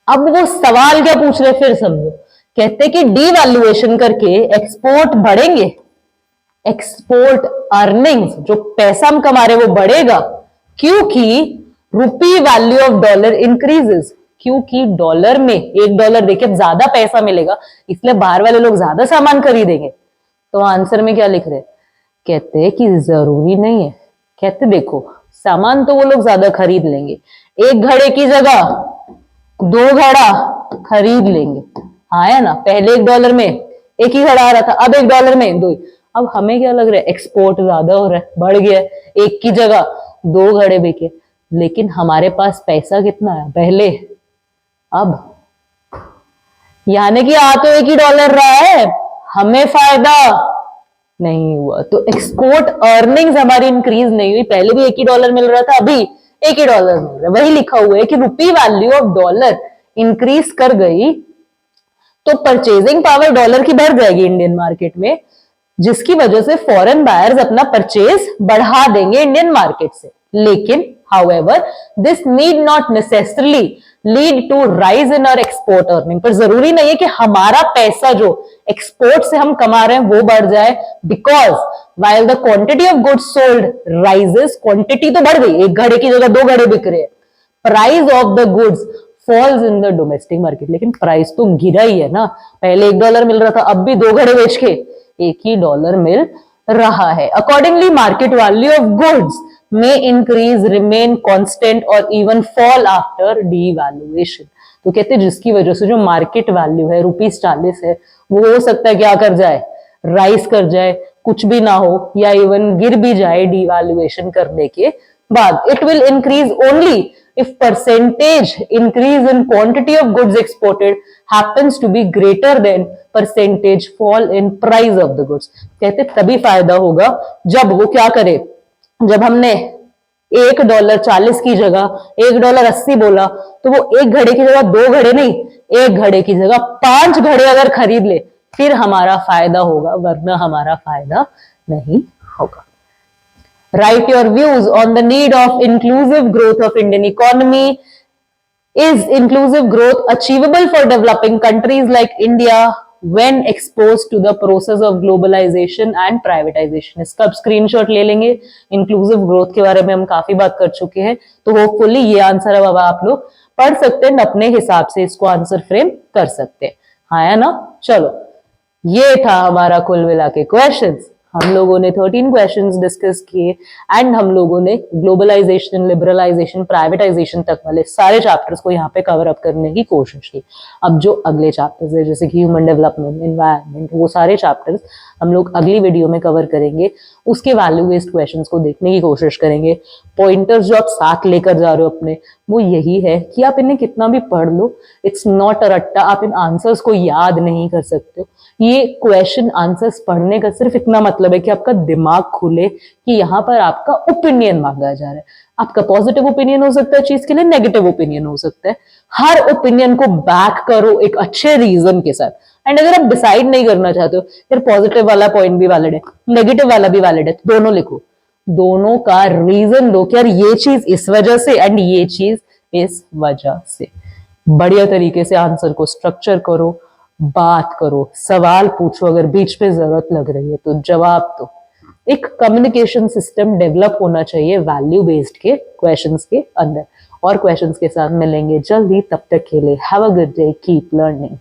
अब वो सवाल क्या पूछ रहे फिर समझो, कहते कि डीवैल्यूएशन करके एक्सपोर्ट बढ़ेंगे, एक्सपोर्ट अर्निंग्स, जो पैसा हम कमा रहे वो बढ़ेगा, क्योंकि रुपी वैल्यू ऑफ डॉलर इंक्रीजेस। क्योंकि डॉलर में $1 देके ज्यादा पैसा मिलेगा, इसलिए बाहर वाले लोग ज्यादा सामान खरीदेंगे। तो आंसर में क्या लिख रहे, कहते कि जरूरी नहीं है। कहते देखो सामान तो वो लोग ज्यादा खरीद लेंगे, एक घड़े की जगह 2 घड़ा खरीद लेंगे, हाँ है ना। पहले $1 में एक ही घड़ा आ रहा था, अब $1 में 2। अब हमें क्या लग रहा है, एक्सपोर्ट ज्यादा हो रहा है, बढ़ गया है, एक की जगह 2 घड़े बिके। लेकिन हमारे पास पैसा कितना है पहले, अब यानी कि आ तो एक ही डॉलर रहा है, हमें फायदा नहीं हुआ। तो एक्सपोर्ट अर्निंग्स हमारी इंक्रीज नहीं हुई। पहले भी $1 मिल रहा था, अभी $1 मिल रहा है। वही लिखा हुआ है कि रुपी वैल्यू ऑफ डॉलर इंक्रीज कर गई तो परचेजिंग पावर डॉलर की बढ़ जाएगी इंडियन मार्केट में, जिसकी वजह से फॉरेन बायर्स अपना परचेज बढ़ा देंगे इंडियन मार्केट से। लेकिन however this need not necessarily lead to rise in our export earning। पर जरूरी नहीं है कि हमारा पैसा जो एक्सपोर्ट से हम कमा रहे हैं वो बढ़ जाए, because while the quantity of goods sold rises, quantity तो बढ़ गई, एक घड़े की जगह 2 घड़े बिक रहे हैं, price of the goods falls in the domestic market. लेकिन प्राइस तो गिरा ही है ना, पहले $1 मिल रहा था, अब भी 2 घड़े बेच के $1 मिल रहा है। Accordingly market value of goods may increase, remain constant or even fall after devaluation। तो कहते हैं जिसकी वजह से जो मार्केट वैल्यू है ₹40 है, वो हो सकता है क्या कर जाए, राइज कर जाए, कुछ भी ना हो, या इवन गिर भी जाए डिवैल्यूएशन करने के बाद। It will increase only if percentage increase in quantity of goods exported happens to be greater than percentage fall in price of the goods। कहते तभी फायदा होगा जब वो क्या करे, जब हमने $1 40 की जगह $1 80 बोला, तो वो एक घड़े की जगह 2 घड़े नहीं, एक घड़े की जगह 5 घड़े अगर खरीद ले, फिर हमारा फायदा होगा, वरना हमारा फायदा नहीं होगा। Write your views on the need of inclusive growth of Indian economy. Is inclusive growth achievable for developing countries like India when exposed to the process of globalization and privatization? इसका अब स्क्रीनशॉट ले लेंगे। Inclusive growth के बारे में हम काफी बात कर चुके हैं, तो होपफुली ये आंसर अब आप लोग पढ़ सकते हैं, अपने हिसाब से इसको आंसर फ्रेम कर सकते हैं, हाँ है ना। चलो ये था हमारा कुल मिला के क्वेश्चंस। हम लोगों ने 13 क्वेश्चंस डिस्कस किए एंड हम लोगों ने ग्लोबलाइजेशन, लिबरलाइजेशन, प्राइवेटाइजेशन तक वाले सारे चैप्टर्स को यहाँ पे कवर अप करने की कोशिश की। अब जो अगले चैप्टर्स है जैसे कि ह्यूमन डेवलपमेंट, एनवायरनमेंट, वो सारे चैप्टर्स हम लोग अगली वीडियो में कवर करेंगे। उसके वैल्यू बेस्ड क्वेश्चंस को देखने की कोशिश करेंगे। पॉइंटर्स जो आप साथ लेकर जा रहे हो अपने, वो यही है कि आप इन्हें कितना भी पढ़ लो, इट्स नॉट अ रट्टा, आप इन आंसर्स को याद नहीं कर सकते हो। ये क्वेश्चन आंसर्स पढ़ने का सिर्फ इतना मतलब है कि आपका दिमाग खुले कि यहाँ पर आपका ओपिनियन मांगा जा रहा है। आपका पॉजिटिव ओपिनियन हो सकता है चीज के लिए, नेगेटिव ओपिनियन हो सकता है। हर ओपिनियन को बैक करो एक अच्छे रीजन के साथ। एंड अगर आप डिसाइड नहीं करना चाहते हो, फिर पॉजिटिव वाला पॉइंट भी वैलिड है, नेगेटिव वाला भी वैलिड है, दोनों लिखो, दोनों का रीजन दो कि यार ये चीज इस वजह से एंड ये चीज इस वजह से। बढ़िया तरीके से आंसर को स्ट्रक्चर करो, बात करो, सवाल पूछो, अगर बीच पे जरूरत लग रही है तो जवाब दो। एक कम्युनिकेशन सिस्टम डेवलप होना चाहिए वैल्यू बेस्ड के क्वेश्चंस के अंदर। और क्वेश्चंस के साथ मिलेंगे जल्दी, तब तक के लिए have a good day, keep learning.